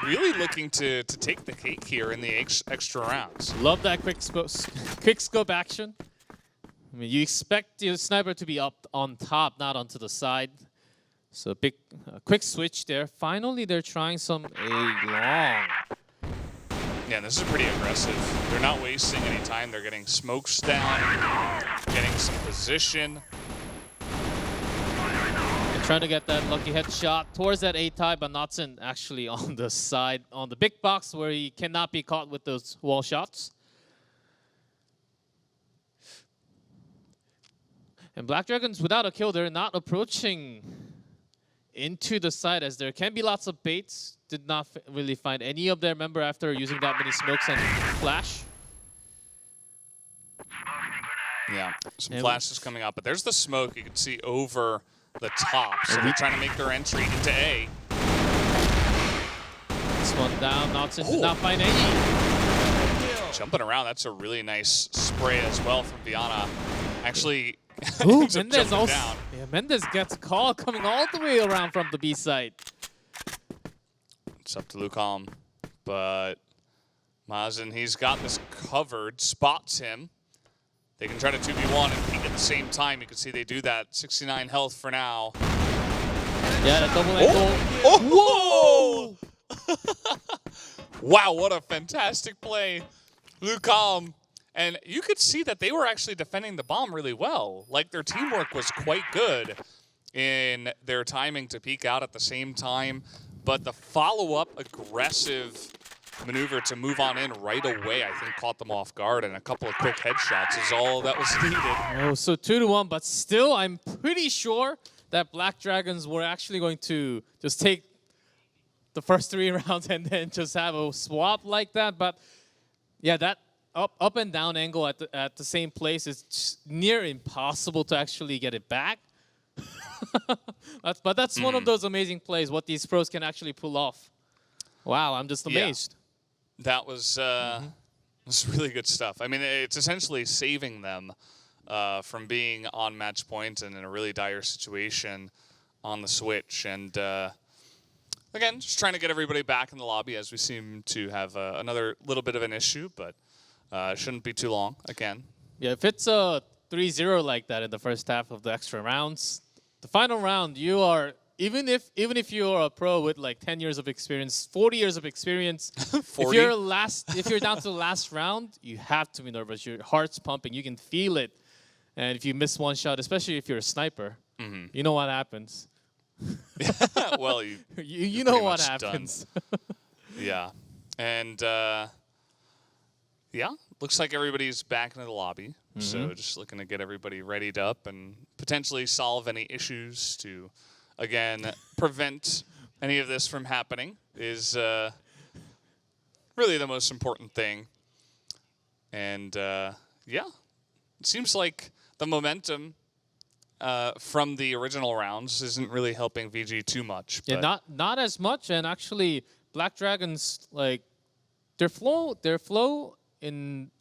really looking to take the cake here in the extra rounds. Love that quick scope action. I mean, you expect your sniper to be up on top, not onto the side. So quick switch there. Finally, they're trying some A long. Yeah, this is pretty aggressive. They're not wasting any time. They're getting smokes down, getting some position. They're trying to get that lucky headshot towards that A tie, but Notson actually on the side, on the big box where he cannot be caught with those wall shots. And Black Dragons, without a kill, they're not approaching into the side, as there can be lots of baits. Did not really find any of their member after using that many smokes and flash. Yeah, some flashes coming out, but there's the smoke you can see over the top. So they're trying to make their entry into A. This one down, Notson did not find any. Jumping around, that's a really nice spray as well from Viana. Actually, Ooh, ends up Mendez jumping also. down. Yeah, Mendez gets a call coming all the way around from the B side. It's up to Lucom, but Mazen, he's got this covered, spots him. They can try to 2v1 and peek at the same time. You can see they do that. 69 health for now. Yeah, that double angle. Oh! Whoa! Wow, what a fantastic play. Lucom. And you could see that they were actually defending the bomb really well. Like, their teamwork was quite good in their timing to peek out at the same time. But the follow-up aggressive maneuver to move on in right away, I think, caught them off guard. And a couple of quick headshots is all that was needed. Oh, so 2-1, but still, I'm pretty sure that Black Dragons were actually going to just take the first 3 rounds and then just have a swap like that. But yeah, that up and down angle at the same place is just near impossible to actually get it back. But that's one of those amazing plays, what these pros can actually pull off. Wow, I'm just amazed. Yeah. That was really good stuff. I mean, it's essentially saving them from being on match point and in a really dire situation on the switch. And again, just trying to get everybody back in the lobby, as we seem to have another little bit of an issue, but shouldn't be too long again. Yeah, if it's a 3-0 like that in the first half of the extra rounds, the final round, you are, even if you're a pro with like 10 years of experience, 40 years of experience, 40? if you're down to the last round, you have to be nervous. Your heart's pumping, you can feel it. And if you miss one shot, especially if you're a sniper, you know what happens. Well, you know what happens. Yeah. And yeah, looks like everybody's back into the lobby. So just looking to get everybody readied up and potentially solve any issues to, again, prevent any of this from happening is really the most important thing. And yeah, it seems like the momentum from the original rounds isn't really helping VG too much. Yeah, not as much. And actually, Black Dragons, like, their flow in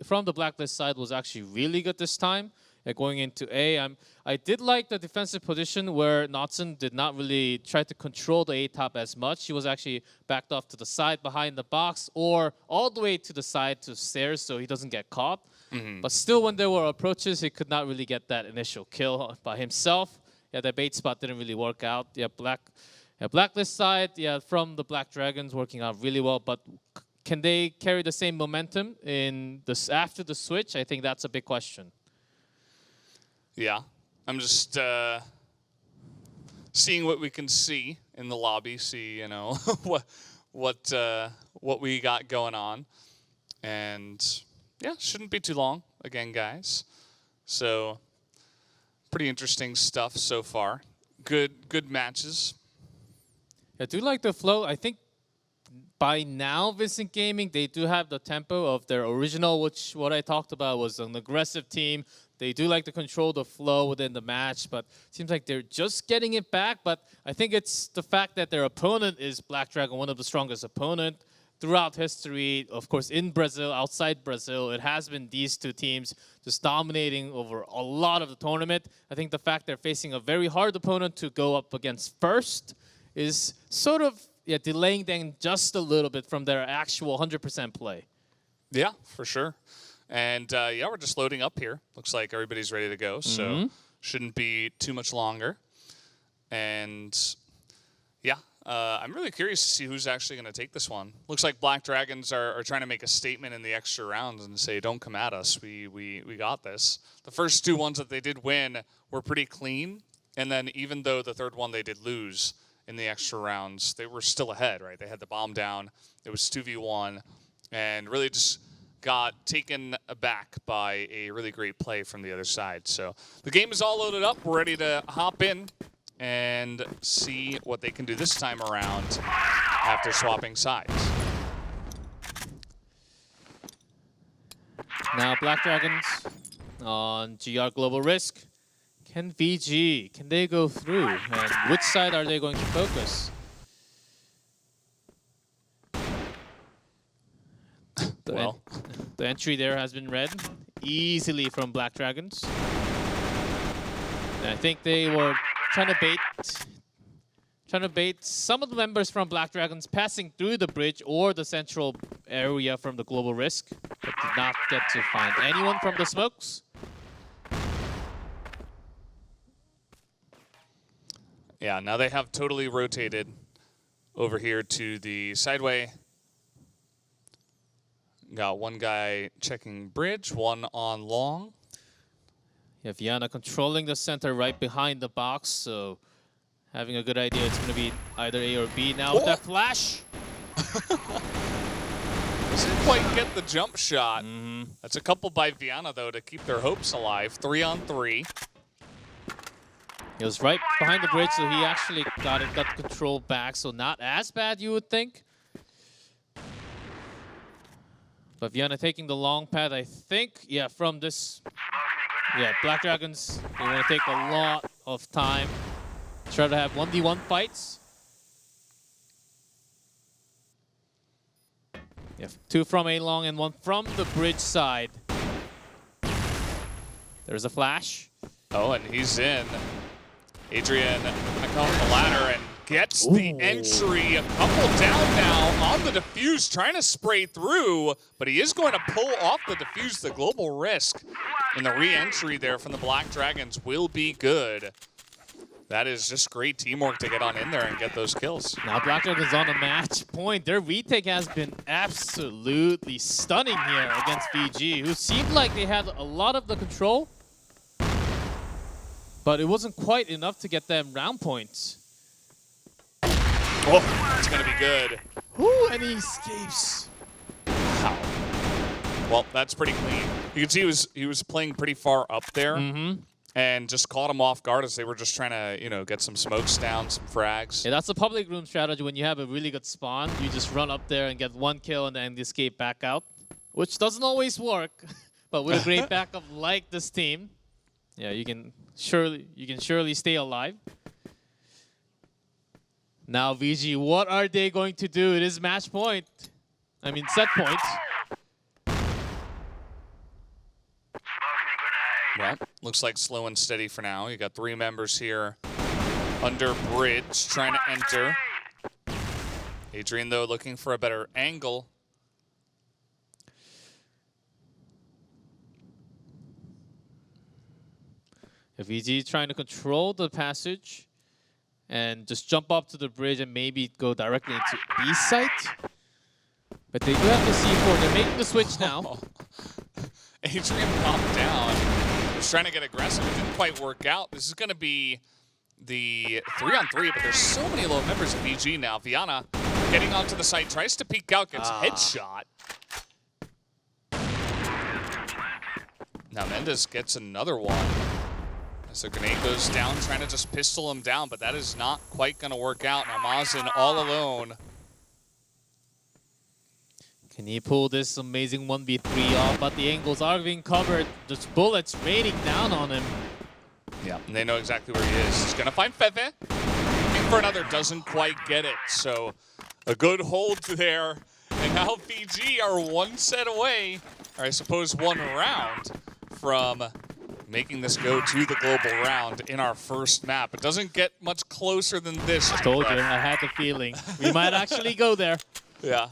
from the Blacklist side was actually really good this time. Going into A, I did like the defensive position where Notson did not really try to control the A top as much. He was actually backed off to the side behind the box or all the way to the side to stairs so he doesn't get caught. But still, when there were approaches, he could not really get that initial kill by himself. Yeah, that bait spot didn't really work out. Yeah, Blacklist side, yeah, from the Black Dragons working out really well, but can they carry the same momentum in this after the switch? I think that's a big question. Yeah, I'm just seeing what we can see in the lobby. See, you know, what we got going on, and yeah, shouldn't be too long again, guys. So pretty interesting stuff so far. Good matches. I do like the flow. I think by now, VINCIT Gaming, they do have the tempo of their original, which what I talked about was an aggressive team. They do like to control the flow within the match, but it seems like they're just getting it back. But I think it's the fact that their opponent is Black Dragon, one of the strongest opponents throughout history. Of course, in Brazil, outside Brazil, it has been these two teams just dominating over a lot of the tournament. I think the fact they're facing a very hard opponent to go up against first is sort of delaying them just a little bit from their actual 100% play. Yeah, for sure. And yeah, we're just loading up here. Looks like everybody's ready to go, so shouldn't be too much longer. And yeah, I'm really curious to see who's actually going to take this one. Looks like Black Dragons are trying to make a statement in the extra rounds and say, don't come at us. We got this. The first 2 ones that they did win were pretty clean. And then even though the third one they did lose in the extra rounds, they were still ahead, right? They had the bomb down. It was 2v1 and really just got taken aback by a really great play from the other side. So the game is all loaded up. We're ready to hop in and see what they can do this time around after swapping sides. Now Black Dragons on GR Global Risk. Can VG, can they go through? And which side are they going to focus? The entry there has been read easily from Black Dragons. And I think they were trying to bait some of the members from Black Dragons passing through the bridge or the central area from the Global Risk, but did not get to find anyone from the smokes. Yeah, now they have totally rotated over here to the sideway. Got one guy checking bridge, one on long. Yeah, Viana controlling the center right behind the box, so having a good idea it's going to be either A or B. Now with that flash. Doesn't quite get the jump shot. That's a couple by Viana, though, to keep their hopes alive. 3 on 3. He was right behind the bridge, so he actually got the control back, so not as bad, you would think. But Viana taking the long path, I think, yeah, from this. Yeah, Black Dragons, they want to take a lot of time. Try to have 1v1 fights. Yeah, 2 from A long and 1 from the bridge side. There's a flash. Oh, and he's in. Adrian gonna come up the ladder and gets the entry. A couple down now on the defuse, trying to spray through, but he is going to pull off the defuse. The Global Risk and the re-entry there from the Black Dragons will be good. That is just great teamwork to get on in there and get those kills. Now Black Dragons on the match point. Their retake has been absolutely stunning here against VG, who seemed like they had a lot of the control, but it wasn't quite enough to get them round points. Oh, it's going to be good. Ooh, and he escapes. Wow. Well, that's pretty clean. You can see he was playing pretty far up there. And just caught him off guard as they were just trying to, get some smokes down, some frags. Yeah, that's the public room strategy. When you have a really good spawn, you just run up there and get 1 kill and then escape back out, which doesn't always work. But with a great backup like this team, yeah, you can surely stay alive. Now VG, what are they going to do? It is match point. I mean, set point. Well, looks like slow and steady for now. You got 3 members here under bridge trying to enter. Adrian, though, looking for a better angle. VG trying to control the passage and just jump up to the bridge and maybe go directly into B site. But they do have the C4. They're making the switch now. Adrian popped down. Was trying to get aggressive. It didn't quite work out. This is going to be the 3 on 3, but there's so many low members of VG now. Viana getting onto the site, tries to peek out, gets headshot. Now Mendes gets another one. As the grenade goes down, trying to just pistol him down, but that is not quite going to work out. Now Mazin all alone. Can he pull this amazing 1v3 off? But the angles are being covered. Just bullets raining down on him. Yeah, and they know exactly where he is. He's going to find Fefe. Looking for another, doesn't quite get it. So a good hold there. And now VG are 1 set away, or I suppose 1 round, from making this go to the global round in our first map. It doesn't get much closer than this. I told you, I had the feeling. We might actually go there. Yeah.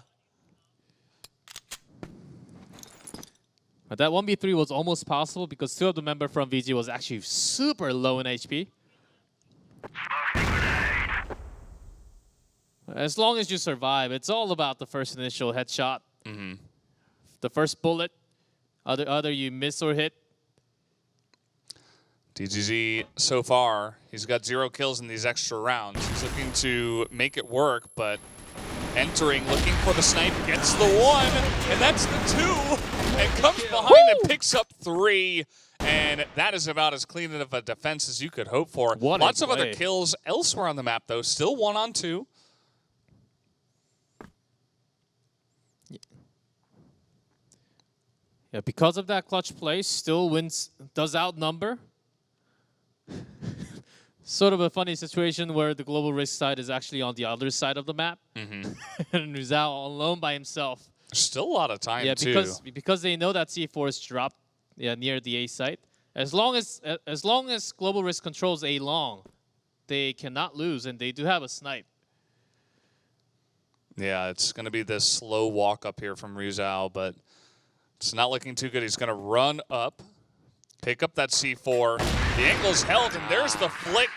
But that 1v3 was almost possible because 2 of the members from VG was actually super low in HP. As long as you survive, it's all about the first initial headshot. Mm-hmm. The first bullet, either you miss or hit. DGZ, so far, he's got 0 kills in these extra rounds. He's looking to make it work, but entering, looking for the snipe, gets the 1, and that's the 2, and comes behind and picks up 3. And that is about as clean of a defense as you could hope for. Lots of other kills elsewhere on the map, though. Still 1-on-2. Yeah, because of that clutch play, still does outnumber. Sort of a funny situation where the Global Risk side is actually on the other side of the map. Mm-hmm. And Rizal alone by himself. There's still a lot of time, too. Because they know that C4 is dropped near the A site. As long as Global Risk controls A long, they cannot lose, and they do have a snipe. Yeah, it's going to be this slow walk up here from Rizal, but it's not looking too good. He's going to run up, pick up that C4. The angle's held, and there's the flick.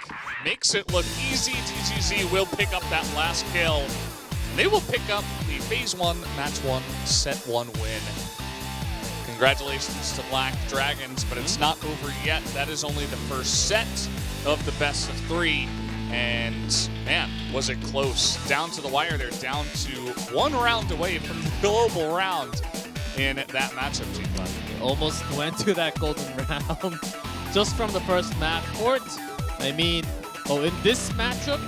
Makes it look easy. DGZ will pick up that last kill. And they will pick up the Phase 1, Match 1, Set 1 win. Congratulations to Black Dragons, but it's not over yet. That is only the first set of the best of 3. And, man, was it close. Down to the wire there, down to 1 round away from the global round in that matchup, G-Club. Almost went to that golden round just from the first map. Court, I mean, in this matchup,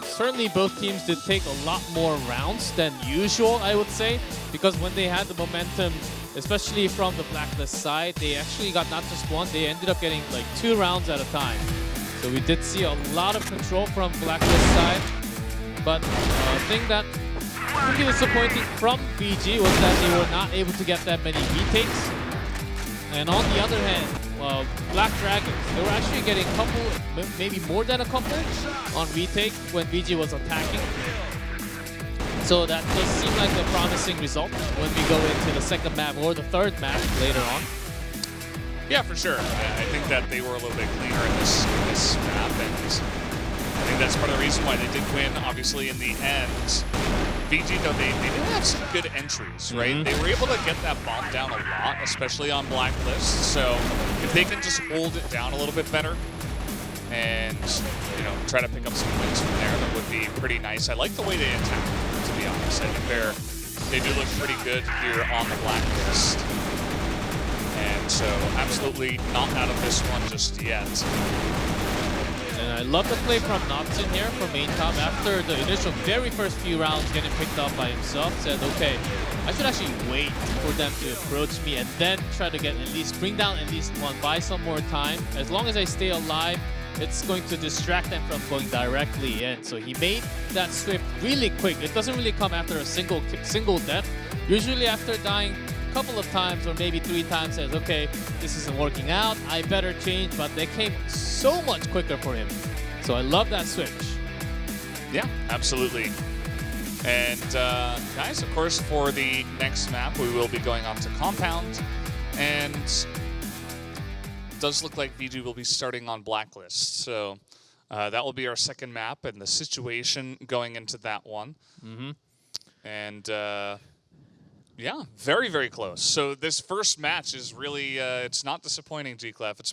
certainly both teams did take a lot more rounds than usual, I would say, because when they had the momentum, especially from the Blacklist side, they actually got not just 1, they ended up getting like 2 rounds at a time. So we did see a lot of control from Blacklist side, but the thing that pretty disappointing from VG was that they were not able to get that many retakes. And on the other hand, Black Dragons, they were actually getting a couple, maybe more than a couple on retake when VG was attacking. So that does seem like a promising result when we go into the second map or the third map later on. Yeah, for sure. I think that they were a little bit cleaner in this map, and I think that's part of the reason why they did win, obviously, in the end. VG, though, they did have some good entries, right? Mm-hmm. They were able to get that bomb down a lot, especially on Blacklist. So if they can just hold it down a little bit better and, you know, try to pick up some wins from there, that would be pretty nice. I like the way they attack, to be honest. I think they do look pretty good here on the Blacklist. And so absolutely not out of this one just yet. And I love the play from Notson here from main top after the initial very first few rounds getting picked up by himself. Said, okay, I should actually wait for them to approach me and then try to bring down at least 1, buy some more time. As long as I stay alive, it's going to distract them from going directly in. So he made that swift really quick. It doesn't really come after a single death. Usually after dying a couple of times or maybe 3 times, says, okay, this isn't working out, I better change, but they came so much quicker for him. So I love that switch. Yeah, absolutely. And guys, of course, for the next map, we will be going on to Compound, and it does look like VG will be starting on Blacklist. So that will be our second map, and the situation going into that one. Mm-hmm. And yeah, very, very close. So this first match is really, it's not disappointing, G-Clef. It's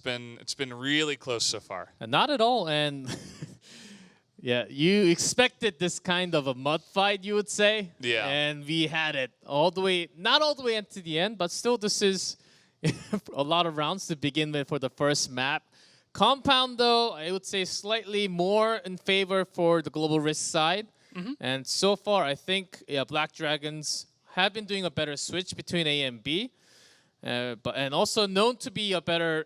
been really close so far. And not at all. And yeah, you expected this kind of a mud fight, you would say. Yeah. And we had it all the way, not all the way into the end, but still this is a lot of rounds to begin with for the first map. Compound, though, I would say slightly more in favor for the Global Risk side. Mm-hmm. And so far, I think Black Dragons have been doing a better switch between A and B, and also known to be a better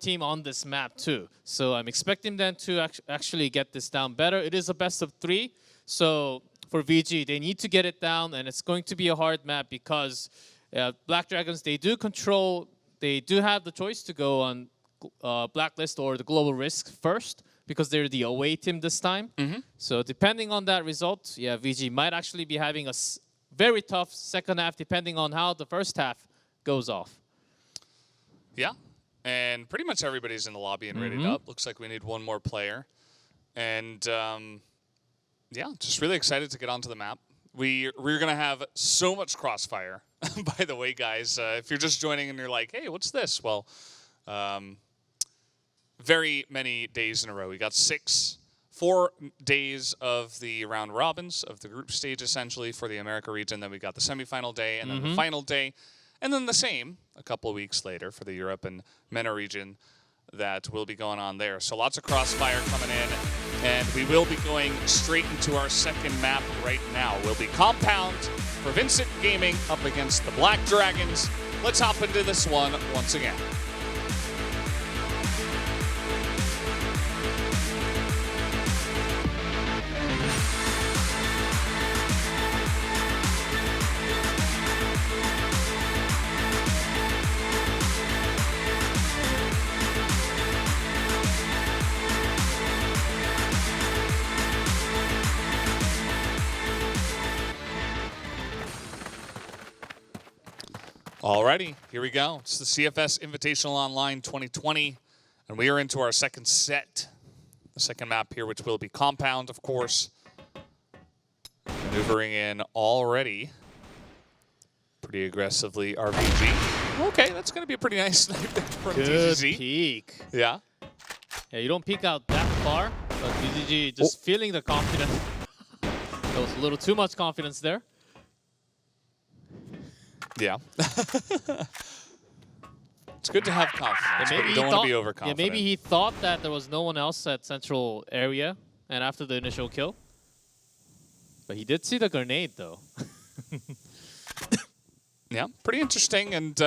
team on this map too. So I'm expecting them to actually get this down better. It is a best of 3, so for VG they need to get it down, and it's going to be a hard map because Black Dragons, they do have the choice to go on Blacklist or the Global Risk first because they're the away team this time. Mm-hmm. So depending on that result, yeah, VG might actually be having a very tough second half, depending on how the first half goes off. Yeah, and pretty much everybody's in the lobby and ready up. Looks like we need 1 more player. And Yeah, just really excited to get onto the map. We're going to have so much crossfire. By the way, guys, if you're just joining and you're like, hey, what's this? Well, very many days in a row. We got 4 days of the round robins of the group stage, essentially, for the America region. Then we got the semifinal day and then the final day. And then the same a couple of weeks later for the Europe and MENA region that will be going on there. So lots of crossfire coming in. And we will be going straight into our second map right now. We'll be Compound for VINCIT Gaming up against the Black Dragons. Let's hop into this one once again. Alrighty, here we go. It's the CFS Invitational Online 2020, and we are into our second set. The second map here, which will be Compound, of course. Maneuvering in already. Pretty aggressively, RBG. Okay, that's going to be a pretty nice snipe there from Good DGG. peek. Yeah. Yeah, you don't peek out that far, but DGG just feeling the confidence. That was a little too much confidence there. Yeah. It's good to have confidence, but you don't want to be overconfident. Yeah, maybe he thought that there was no one else at central area and after the initial kill. But he did see the grenade, though. Yeah, pretty interesting, and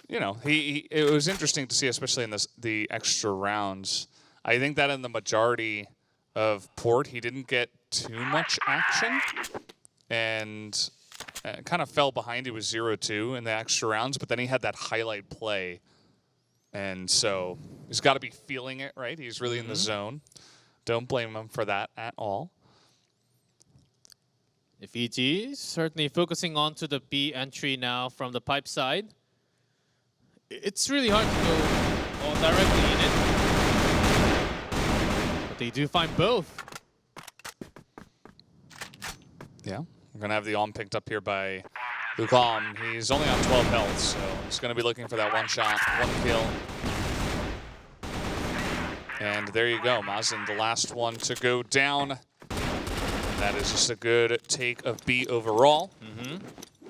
you know, it was interesting to see, especially in the extra rounds. I think that in the majority of port, he didn't get too much action, and kind of fell behind. He was 0-2 in the extra rounds, but then he had that highlight play, and so he's got to be feeling it, right? He's really in the zone. Don't blame him for that at all. If EG certainly focusing on to the B entry now from the pipe side. It's really hard to go all directly in it. But they do find both. Yeah, we're going to have the on picked up here by Lucom. He's only on 12 health, so he's going to be looking for that one shot, one kill. And there you go, Mazin, the last one to go down. That is just a good take of B overall.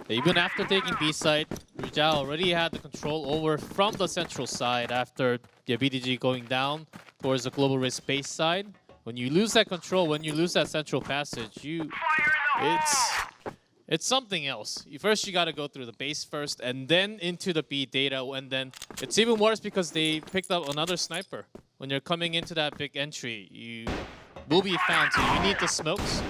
Even after taking B side, Rujao already had the control over from the central side after the BDG going down towards the global risk base side. When you lose that control, when you lose that central passage, it's something else. First, you got to go through the base first, and then into the B data, and then it's even worse because they picked up another sniper. When you're coming into that big entry, you will be found, so you need the smokes.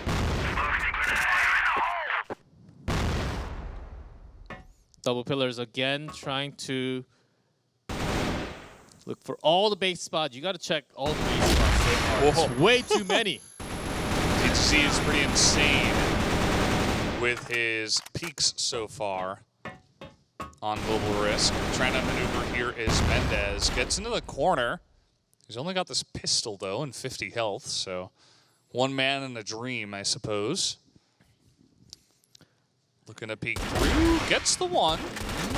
Double pillars again, trying to look for all the base spots. You got to check all the base spots. It's way too many. DGC is pretty insane with his peaks so far on global risk. Trying to maneuver here is Mendez. Gets into the corner. He's only got this pistol, though, and 50 health, so one man in a dream, I suppose. Looking to peek through, gets the one.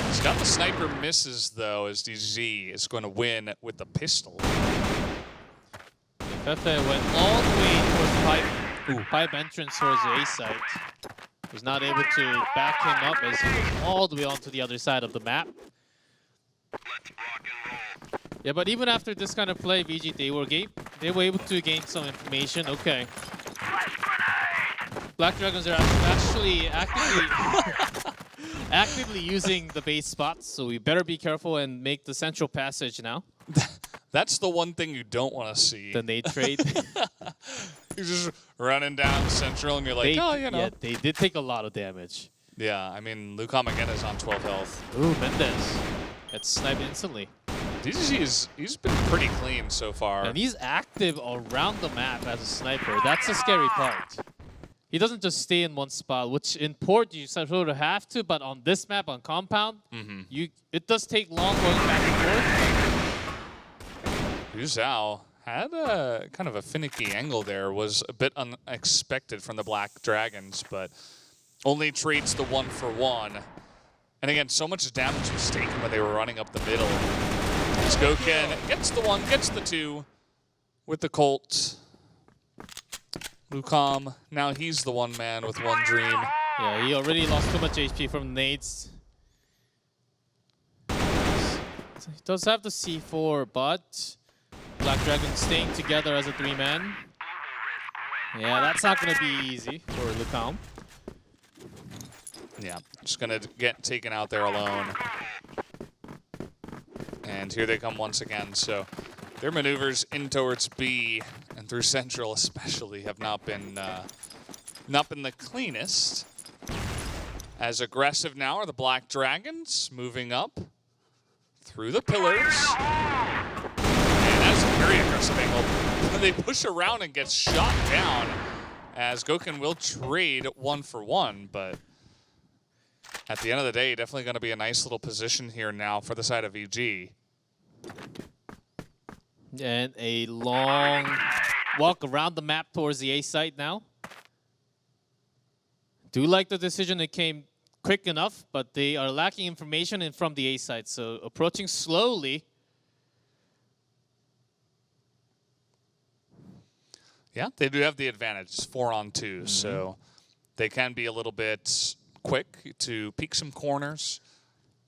He's got the sniper, misses, though, as DZ is going to win with the pistol. Fefe went all the way towards pipe entrance towards the A site. Was not able to back him up as he was all the way onto the other side of the map. Yeah, but even after this kind of play, VG, they were able to gain some information. Okay. Black Dragons are actually actively using the base spots, so we better be careful and make the central passage now. That's the one thing you don't want to see. The nade trade. You're just running down central, and you're like, oh, you know. Yeah, they did take a lot of damage. Yeah, I mean, Lucom again is on 12 health. Ooh, Mendez. Gets sniped instantly. DGC he's been pretty clean so far. And he's active around the map as a sniper. That's the scary part. He doesn't just stay in one spot, which in port you sort of have to, but on this map, on Compound, it does take long going back and forth. Yu Zhao had a kind of a finicky angle there. Was a bit unexpected from the Black Dragons, but only trades the 1-for-1. And again, so much damage was taken when they were running up the middle. Goken gets the 1, gets the 2 with the Colt. Lucom, now he's the one man with one dream. Yeah, he already lost too much HP from nades. So he does have the C4, but Black Dragon staying together as a 3-man. Yeah, that's not going to be easy for Lucom. Yeah, just going to get taken out there alone. And here they come once again. So their maneuvers in towards B and through Central especially have not been the cleanest. As aggressive now are the Black Dragons, moving up through the pillars. And that's a very aggressive angle. They push around and get shot down as Goken will trade 1-for-1, but at the end of the day, definitely going to be a nice little position here now for the side of VG. And a long walk around the map towards the A site now. Do like the decision. It came quick enough, but they are lacking information from the A site. So approaching slowly. Yeah, they do have the advantage. It's 4-on-2, so they can be a little bit quick to peek some corners,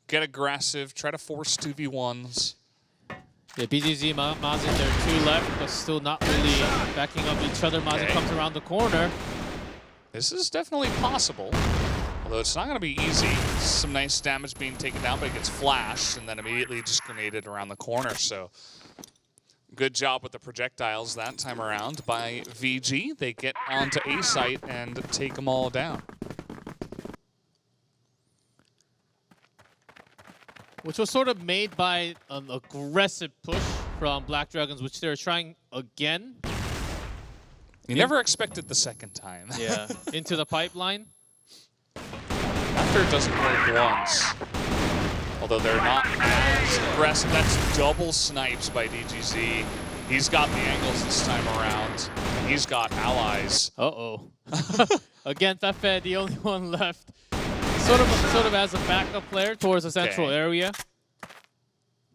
get aggressive, try to force 2v1s. Yeah, BGZ, Mazin, there are 2 left, but still not really backing up each other. Mazin comes around the corner. This is definitely possible, although it's not going to be easy. Some nice damage being taken down, but it gets flashed and then immediately just grenaded around the corner. So good job with the projectiles that time around by VG. They get onto A site and take them all down. Which was sort of made by an aggressive push from Black Dragons, which they're trying again. You never expected the second time. Yeah, into the pipeline. After it doesn't work once, although they're not as aggressive. That's double snipes by DGZ. He's got the angles this time around. He's got allies. Uh-oh. Again, Fefe, the only one left. Sort of as a backup player towards the central area.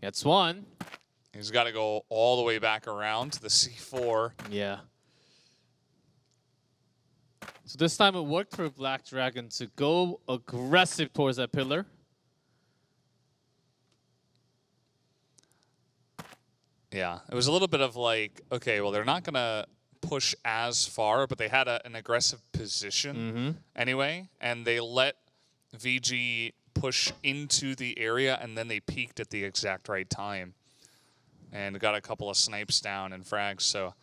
Gets one. He's got to go all the way back around to the C4. Yeah. So this time it worked for Black Dragon to go aggressive towards that pillar. Yeah, it was a little bit of like, okay, well, they're not going to push as far, but they had an aggressive position anyway, and they let VG push into the area, and then they peaked at the exact right time and got a couple of snipes down and frags. So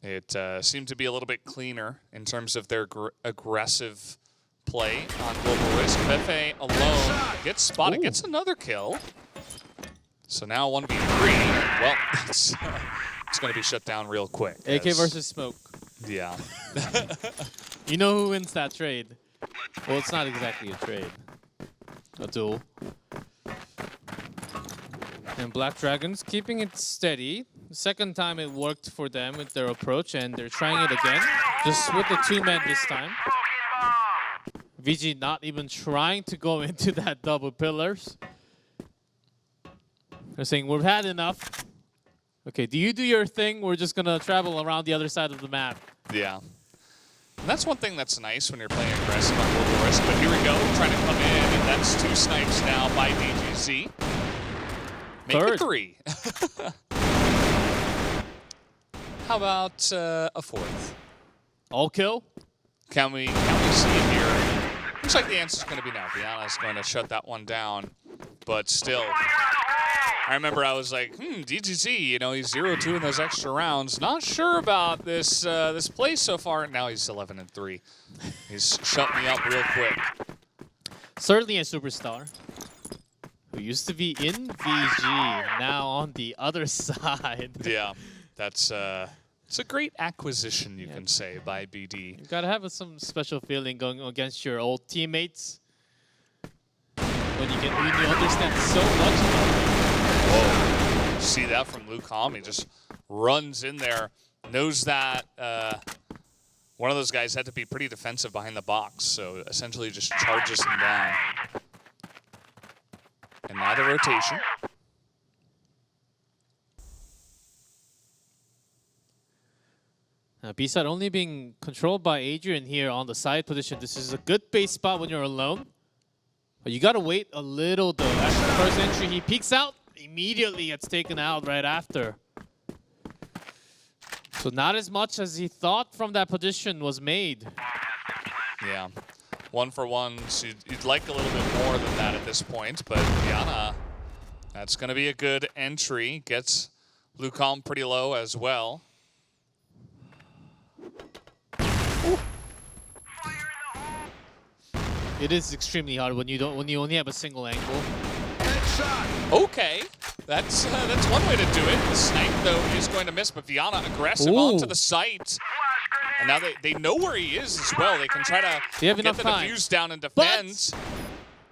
it seemed to be a little bit cleaner in terms of their aggressive play on Global Risk. Fefe alone gets spotted, gets another kill. So now 1v3. Well, it's going to be shut down real quick. AK versus Smoke. Yeah. You know who wins that trade? Well, it's not exactly a trade. A duel. And Black Dragons keeping it steady. The second time it worked for them with their approach, and they're trying it again. Just with the 2-man this time. VG not even trying to go into that double pillars. They're saying, we've had enough. Okay, do you do your thing? We're just going to travel around the other side of the map. Yeah. And that's one thing that's nice when you're playing aggressive on Global Risk. But here we go, trying to come in, and that's 2 snipes now by DGZ. Make it 3. How about a 4th? All kill? Can we see it here? Looks like the answer's going to be no. Viana's going to shut that one down. But still, I remember I was like, DGZ, you know, he's 0-2 in those extra rounds. Not sure about this this play so far. Now he's 11-3. He's shut me up real quick. Certainly a superstar. Who used to be in VG, now on the other side. Yeah, that's it's a great acquisition, you can say, by BD. You gotta have some special feeling going against your old teammates. When you understand so much about them. Whoa. see that from Lucom. He just runs in there, knows that one of those guys had to be pretty defensive behind the box, so essentially just charges him down. And now the rotation. B-side only being controlled by Adrian here on the side position. This is a good base spot when you're alone. But you gotta wait a little though. After the first entry, he peeks out, immediately gets taken out right after. So not as much as he thought from that position was made. Yeah, 1 for 1. So you'd like a little bit more than that at this point, but Yana, that's gonna be a good entry. Gets Lucom pretty low as well. It is extremely hard when you only have a single angle. Okay, that's one way to do it. The snipe though is going to miss, but Viana aggressive onto the site, and now they know where he is as well. They can try to get the defuse down and defend.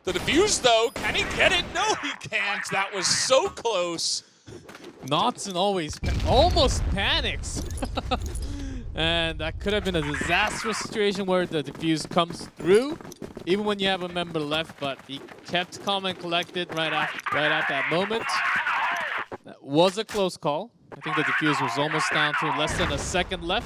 The defuse though, can he get it? No, he can't. That was so close. Notson almost panics. And that could have been a disastrous situation where the defuse comes through, even when you have a member left, but he kept calm and collected right at that moment. That was a close call. I think the defuse was almost down to less than a second left.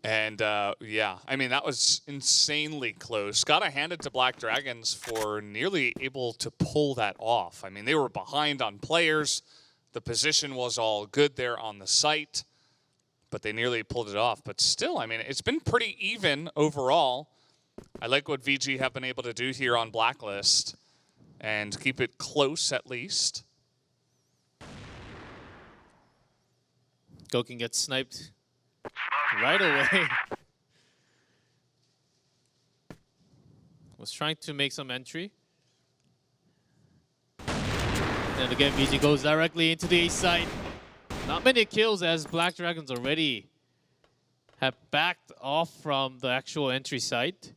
And yeah, I mean, that was insanely close. Gotta hand it to Black Dragons for nearly able to pull that off. I mean, they were behind on players. The position was all good there on the site, but they nearly pulled it off. But still, I mean, it's been pretty even overall. I like what VG have been able to do here on Blacklist and keep it close at least. Goken gets sniped right away. Was trying to make some entry. And again, VG goes directly into the A side. Not many kills as Black Dragons already have backed off from the actual entry site.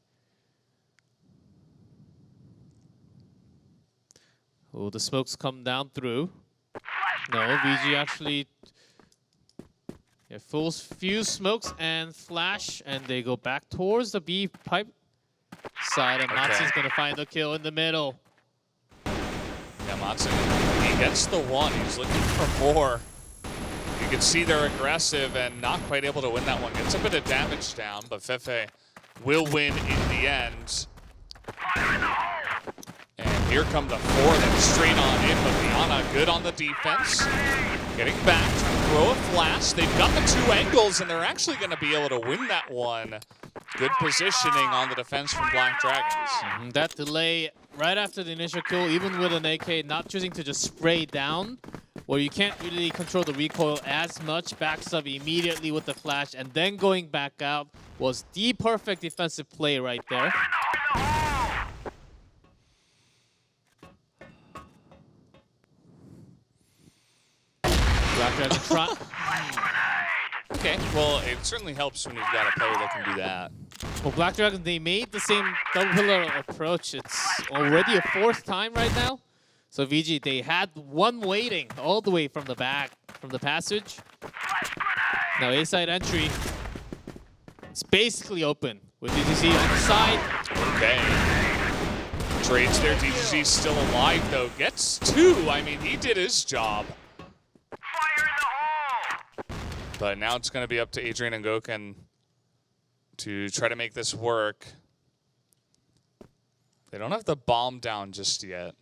Oh, the smokes come down through. No, VG actually full fuse smokes and flash, and they go back towards the B pipe side, and Matson's gonna find the kill in the middle. Yeah, Matson, he gets the one. He's looking for more. You can see they're aggressive and not quite able to win that one. Gets a bit of damage down, but Fefe will win in the end. And here come the 4 that's straight on in, but Viana good on the defense. Getting back, trying to throw a flash. They've got the 2 angles, and they're actually going to be able to win that one. Good positioning on the defense from Black Dragons. That delay right after the initial kill, even with an AK, not choosing to just spray down, where you can't really control the recoil as much, backs up immediately with the flash, and then going back out was the perfect defensive play right there. Black Dragon try. Okay, well, it certainly helps when you've got a player that can do that. Well, Black Dragon, they made the same double pillar approach. It's already a 4th time right now. So VG, they had one waiting all the way from the back, from the passage. Now A-side entry. It's basically open with DTC on the side. Okay. Trades there. DTC still alive, though. Gets 2. I mean, he did his job. But now it's going to be up to Adrian and Goken to try to make this work. They don't have the bomb down just yet.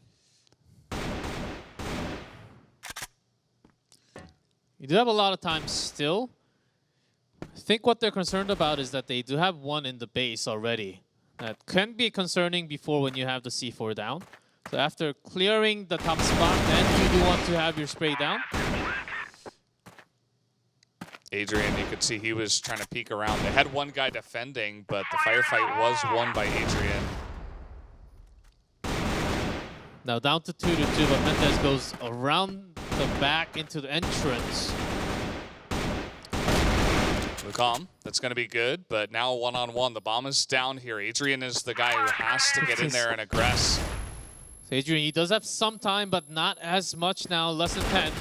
You do have a lot of time still. I think what they're concerned about is that they do have one in the base already. That can be concerning before when you have the C4 down. So after clearing the top spot, then you do want to have your spray down. Adrian, you could see he was trying to peek around. They had one guy defending, but the firefight was won by Adrian. Now down to 2-2, but Mendez goes around the back into the entrance. Lucom, that's going to be good, but now 1-on-1. The bomb is down here. Adrian is the guy who has to get in there and aggress. So Adrian, he does have some time, but not as much now, less than 10.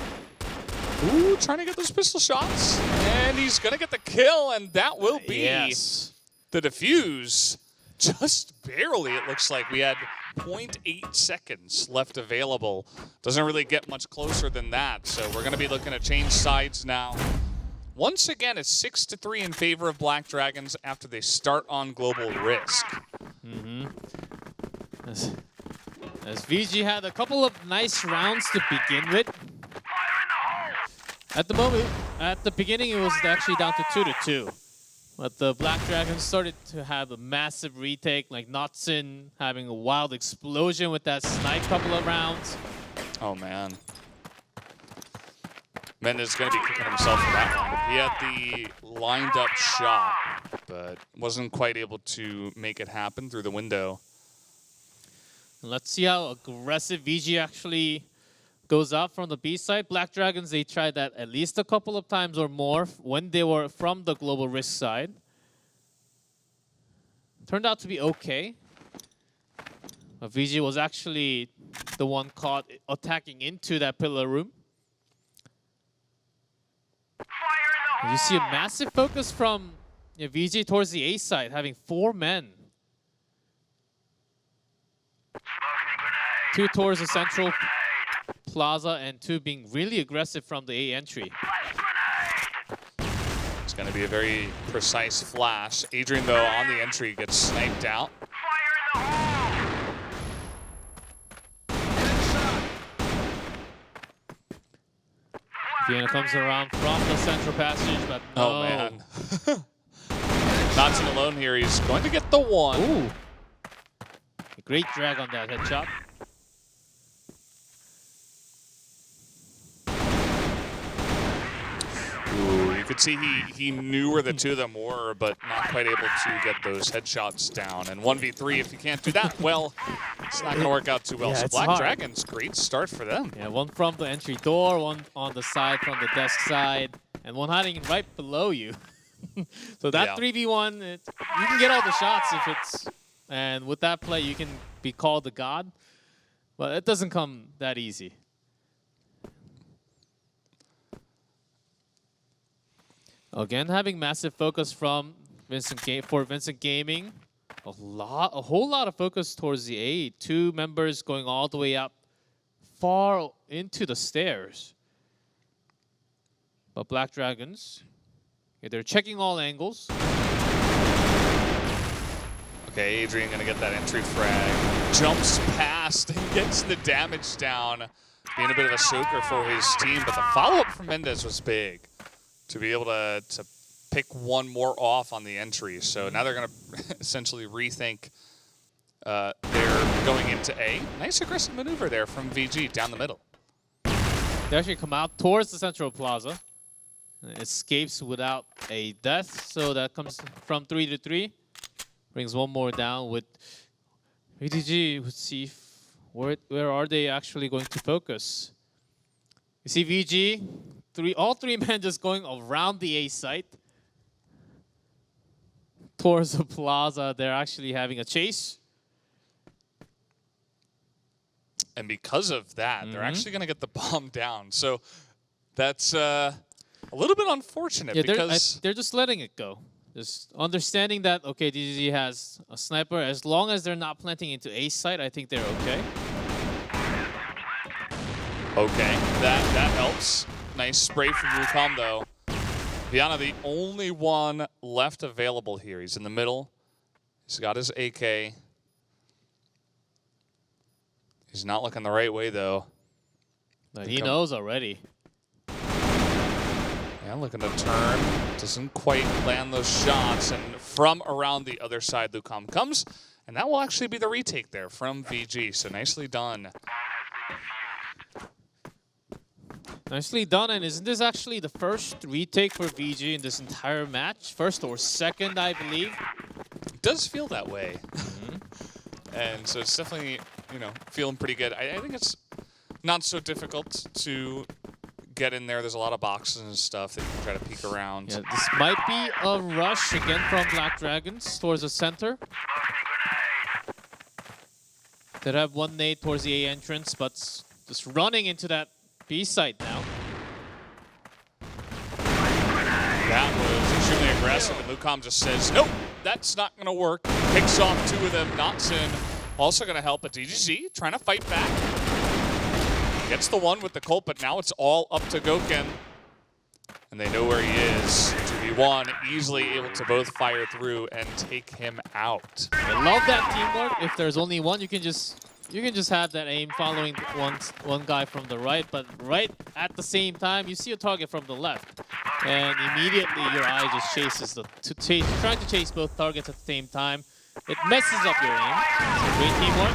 Ooh, trying to get those pistol shots. And he's going to get the kill, and that will be the defuse. Just barely, it looks like. We had 0.8 seconds left available. Doesn't really get much closer than that, so we're going to be looking to change sides now. Once again, it's 6-3 in favor of Black Dragons after they start on Global Risk. As VG had a couple of nice rounds to begin with. At the moment, at the beginning, it was actually down to 2-2. But the Black Dragons started to have a massive retake, like Notson having a wild explosion with that snipe couple of rounds. Oh, man. Mendez is going to be kicking himself for that one. He had the lined-up shot, but wasn't quite able to make it happen through the window. Let's see how aggressive VG actually goes out from the B side. Black Dragons, they tried that at least a couple of times or more when they were from the Global Risk side. Turned out to be okay. But VG was actually the one caught attacking into that pillar room. And you see a massive focus from VG towards the A side, having 4 men. 2 towards the central plaza and 2 being really aggressive from the A entry. It's going to be a very precise flash. Adrian, though, on the entry gets sniped out. Vienna comes around from the central passage, but no. Oh, man. Notson alone here. He's going to get the one. Ooh. A great drag on that headshot. Ooh, you could see he knew where the 2 of them were, but not quite able to get those headshots down. And 1v3, if you can't do that, well, it's not going to work out too well. Yeah, so it's Black hard. Dragons, great start for them. Yeah, one from the entry door, one on the side from the desk side, and one hiding right below you. So that 3v1, you can get all the shots if it's... And with that play, you can be called the god. But it doesn't come that easy. Again, having massive focus from VINCIT Gaming. A whole lot of focus towards the A. 2 members going all the way up far into the stairs. But Black Dragons, they're checking all angles. Okay, Adrian going to get that entry frag. Jumps past and gets the damage down. Being a bit of a choker for his team, but the follow-up from Mendez was big. To be able to pick one more off on the entry. So now they're going to essentially rethink they're going into A. Nice aggressive maneuver there from VG down the middle. They actually come out towards the central plaza. Escapes without a death, so that comes from 3-3. Brings one more down with VTG. Let's see where are they actually going to focus. You see VG. All 3 men just going around the A site towards the plaza. They're actually having a chase. And because of that, they're actually going to get the bomb down. So that's a little bit unfortunate because they're just letting it go. Just understanding that, okay, DGZ has a sniper. As long as they're not planting into A site, I think they're okay. Okay, that helps. Nice spray from Wukong, though. Viana, the only one left available here. He's in the middle. He's got his AK. He's not looking the right way, though. But he knows already. Yeah, looking to turn. Doesn't quite land those shots. And from around the other side, Lucom comes. And that will actually be the retake there from VG. So nicely done. Nicely done, and isn't this actually the first retake for VG in this entire match? First or second, I believe. It does feel that way. And so it's definitely, feeling pretty good. I think it's not so difficult to get in there. There's a lot of boxes and stuff that you can try to peek around. Yeah, this might be a rush again from Black Dragons towards the center. They have one nade towards the A entrance, but just running into that B site now. That was extremely aggressive, and Lucom just says, nope, that's not going to work. Picks off two of them, knocks in. Also going to help, but DGZ trying to fight back. Gets the one with the Colt, but now it's all up to Goken. And they know where he is. 2v1, easily able to both fire through and take him out. I love that teamwork. If there's only one, you can just have that aim following one guy from the right, but right at the same time, you see a target from the left, and immediately your eye just chases trying to chase both targets at the same time. It messes up your aim. So great teamwork.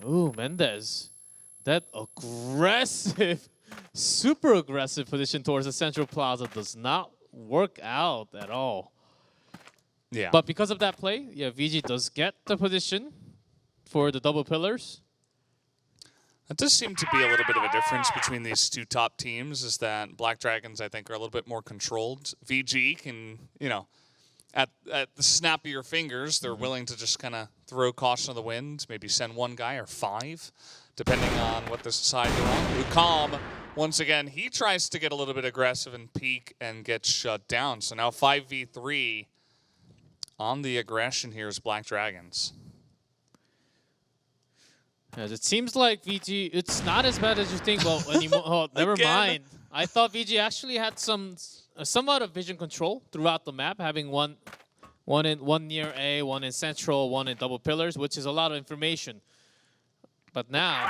Ooh, Mendez, that aggressive, super aggressive position towards the central plaza does not work out at all. Yeah. But because of that play, yeah, VG does get the position for the double pillars. That does seem to be a little bit of a difference between these two top teams, is that Black Dragons, I think, are a little bit more controlled. VG can, you know, at the snap of your fingers, they're willing to just kind of throw caution to the wind, maybe send one guy or five, depending on what the side they're on. Lucom, once again, he tries to get a little bit aggressive and peek and gets shut down. So now 5v3 on the aggression here is Black Dragons. Yes, it seems like VG, it's not as bad as you think. Well, anymore. Oh, never mind. I thought VG actually had somewhat of vision control throughout the map, having one near A, one in central, one in double pillars, which is a lot of information. But now,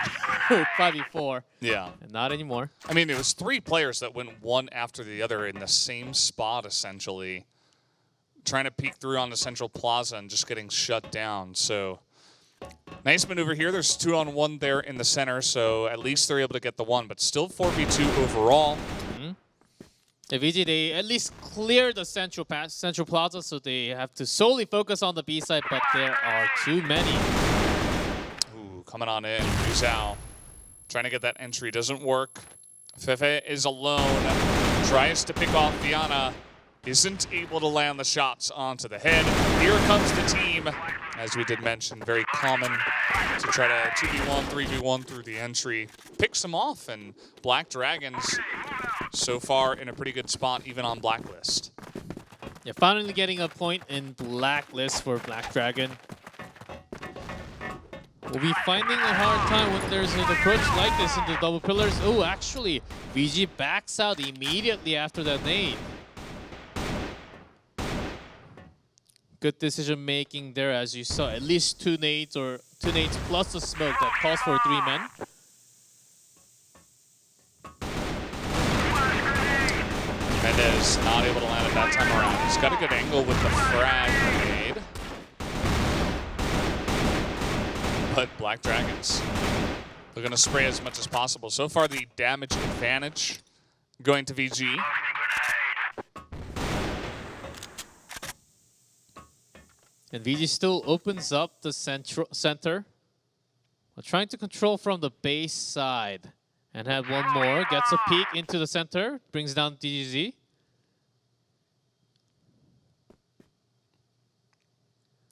5v4. Yeah. And not anymore. I mean, it was three players that went one after the other in the same spot, essentially, trying to peek through on the central plaza and just getting shut down. So nice maneuver here. There's 2-on-1 there in the center, so at least they're able to get the one, but still 4v2 overall. The VG, they at least clear the central plaza, so they have to solely focus on the B side, but there are too many. Ooh, coming on in. Rizal trying to get that entry. Doesn't work. Fefe is alone. Tries to pick off Viana. Isn't able to land the shots onto the head. Here comes the team. As we did mention, very common to try to 2v1, 3v1 through the entry. Picks them off, and Black Dragons so far in a pretty good spot, even on Blacklist. Yeah, finally getting a point in Blacklist for Black Dragon. We'll be finding a hard time when there's an approach like this into double pillars. Oh, actually, VG backs out immediately after that nade. Good decision making there, as you saw. At least two nades plus the smoke that calls for 3 men. Mendez not able to land it that time around. He's got a good angle with the frag grenade. But Black Dragons, they're going to spray as much as possible. So far, the damage advantage going to VG. And VG still opens up the center. But trying to control from the base side. And had one more. Gets a peek into the center. Brings down DGZ.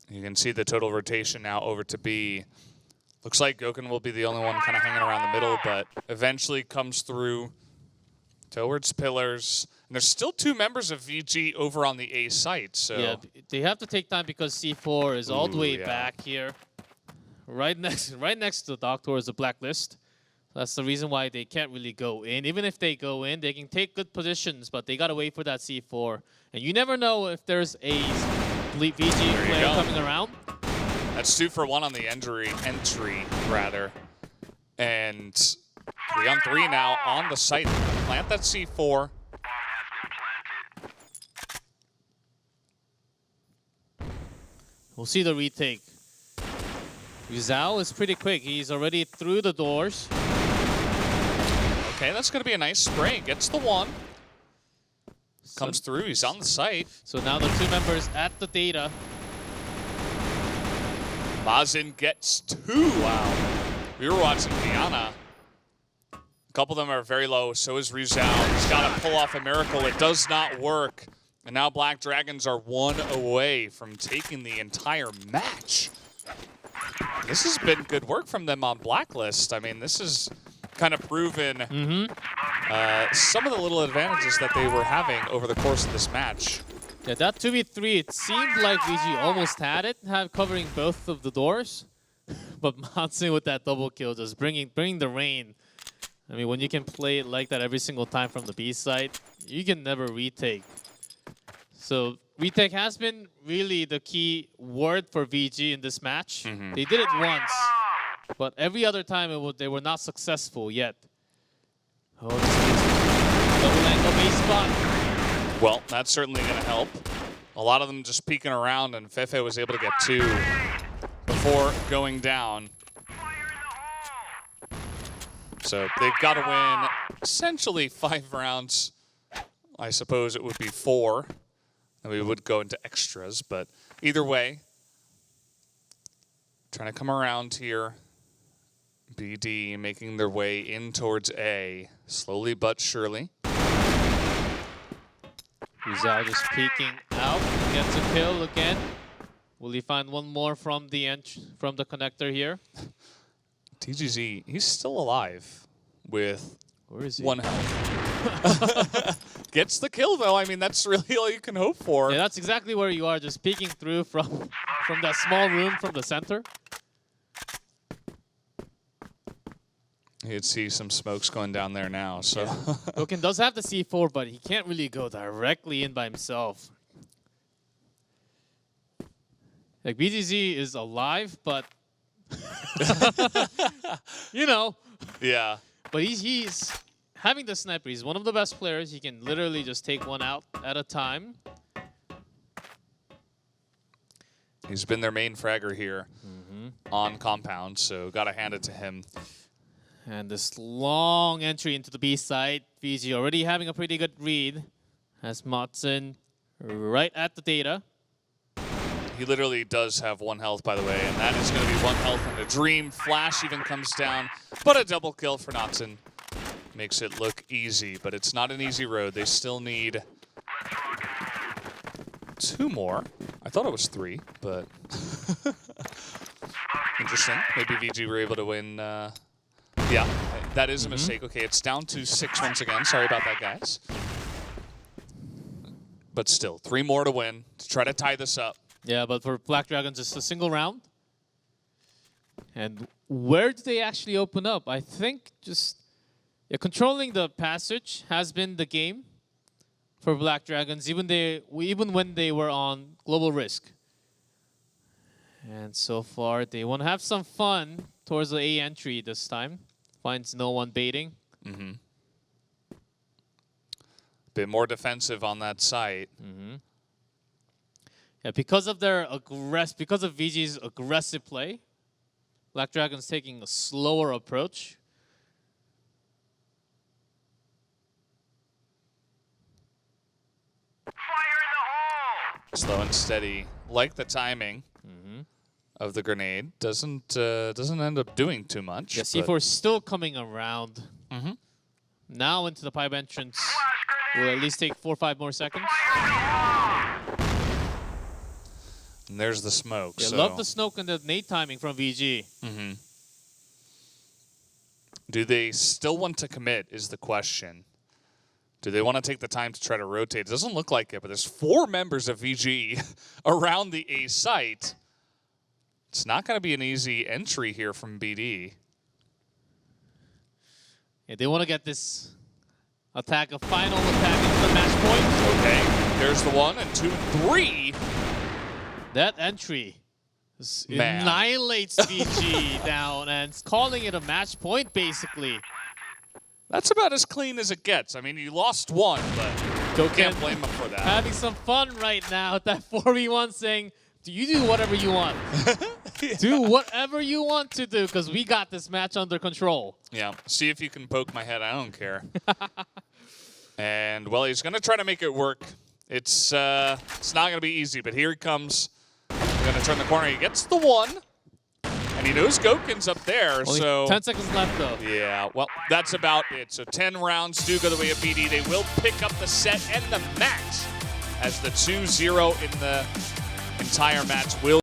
You can see the total rotation now over to B. Looks like Goken will be the only one kind of hanging around the middle, but eventually comes through towards pillars. And there's still 2 members of VG over on the A site, so... Yeah, they have to take time because C4 is all the way back here. Right next to the dock towards the Blacklist. That's the reason why they can't really go in. Even if they go in, they can take good positions, but they gotta wait for that C4. And you never know if there's a VG player coming around. That's 2 for 1 on the entry, rather. And 3-on-3 now on the site. Plant that C4. We'll see the retake. Rizal is pretty quick. He's already through the doors. Okay, that's going to be a nice spray. Gets the 1. Comes through. He's on the site. So now the 2 members at the data. Mazin gets 2. Wow. We were watching Viana. A couple of them are very low. So is Rizal. He's got to pull off a miracle. It does not work. And now Black Dragons are 1 away from taking the entire match. This has been good work from them on Blacklist. I mean, this has kind of proven some of the little advantages that they were having over the course of this match. Yeah, that 2v3, it seemed like VG almost had it, covering both of the doors. But Matsun with that double kill, just bringing the rain. I mean, when you can play it like that every single time from the B side, you can never retake. So retake has been really the key word for VG in this match. They did it once, but every other time they were not successful yet. Oh, this double angle base spot. Well, that's certainly going to help. A lot of them just peeking around, and Fefe was able to get 2 before going down. So they've got to win essentially 5 rounds. I suppose it would be 4. And we would go into extras, but either way, trying to come around here. BD making their way in towards A, slowly but surely. Rizal just peeking out, gets a kill again. Will he find one more from the connector here? TGZ, he's still alive with Where is he? 1 health. Gets the kill though. I mean, that's really all you can hope for. Yeah, that's exactly where you are, just peeking through from that small room from the center. You'd see some smokes going down there now. So Goken does have the C4, but he can't really go directly in by himself. Like, BGZ is alive, but you know. Yeah. But he's having the sniper. He's one of the best players. He can literally just take one out at a time. He's been their main fragger here on compound, so gotta hand it to him. And this long entry into the B side. VG already having a pretty good read. Has Matsun right at the data. He literally does have 1 health, by the way, and that is going to be 1 health and a dream. Flash even comes down, but a double kill for Natsun makes it look easy, but it's not an easy road. They still need 2 more. I thought it was 3, but interesting. Maybe VG were able to win. Yeah, that is a mistake. Okay, it's down to 6 once again. Sorry about that, guys. But still, 3 more to win to try to tie this up. Yeah, but for Black Dragons, just a single round. And where do they actually open up? I think just controlling the passage has been the game for Black Dragons, even when they were on global risk. And so far, they want to have some fun towards the A entry this time. Finds no one baiting. Bit more defensive on that site. Yeah, because of VG's aggressive play, Black Dragons taking a slower approach. Slow and steady, like the timing of the grenade. Doesn't end up doing too much. Yeah, C4 is still coming around. Now into the pipe entrance. Will at least take 4 or 5 more seconds. And there's the smoke. Yeah, so. love the smoke and the nade timing from VG. Do they still want to commit is the question. Do they want to take the time to try to rotate? It doesn't look like it, but there's 4 members of VG around the A site. It's not going to be an easy entry here from BD. Yeah, they want to get this attack, a final attack into the match point. Okay, there's the 1 and 2 and 3. That entry annihilates VG down and it's calling it a match point, basically. That's about as clean as it gets. I mean, you lost 1, but you can't blame him for that. Having some fun right now at that 4v1 saying, you do whatever you want. Do whatever you want to do because we got this match under control. Yeah, see if you can poke my head. I don't care. And, well, he's going to try to make it work. It's not going to be easy, but here he comes. He's going to turn the corner. He gets the 1. And he knows Goken's up there, Only so... 10 seconds left, though. Yeah, well, that's about it. So 10 rounds do go the way of BD. They will pick up the set and the match as the 2-0 in the entire match will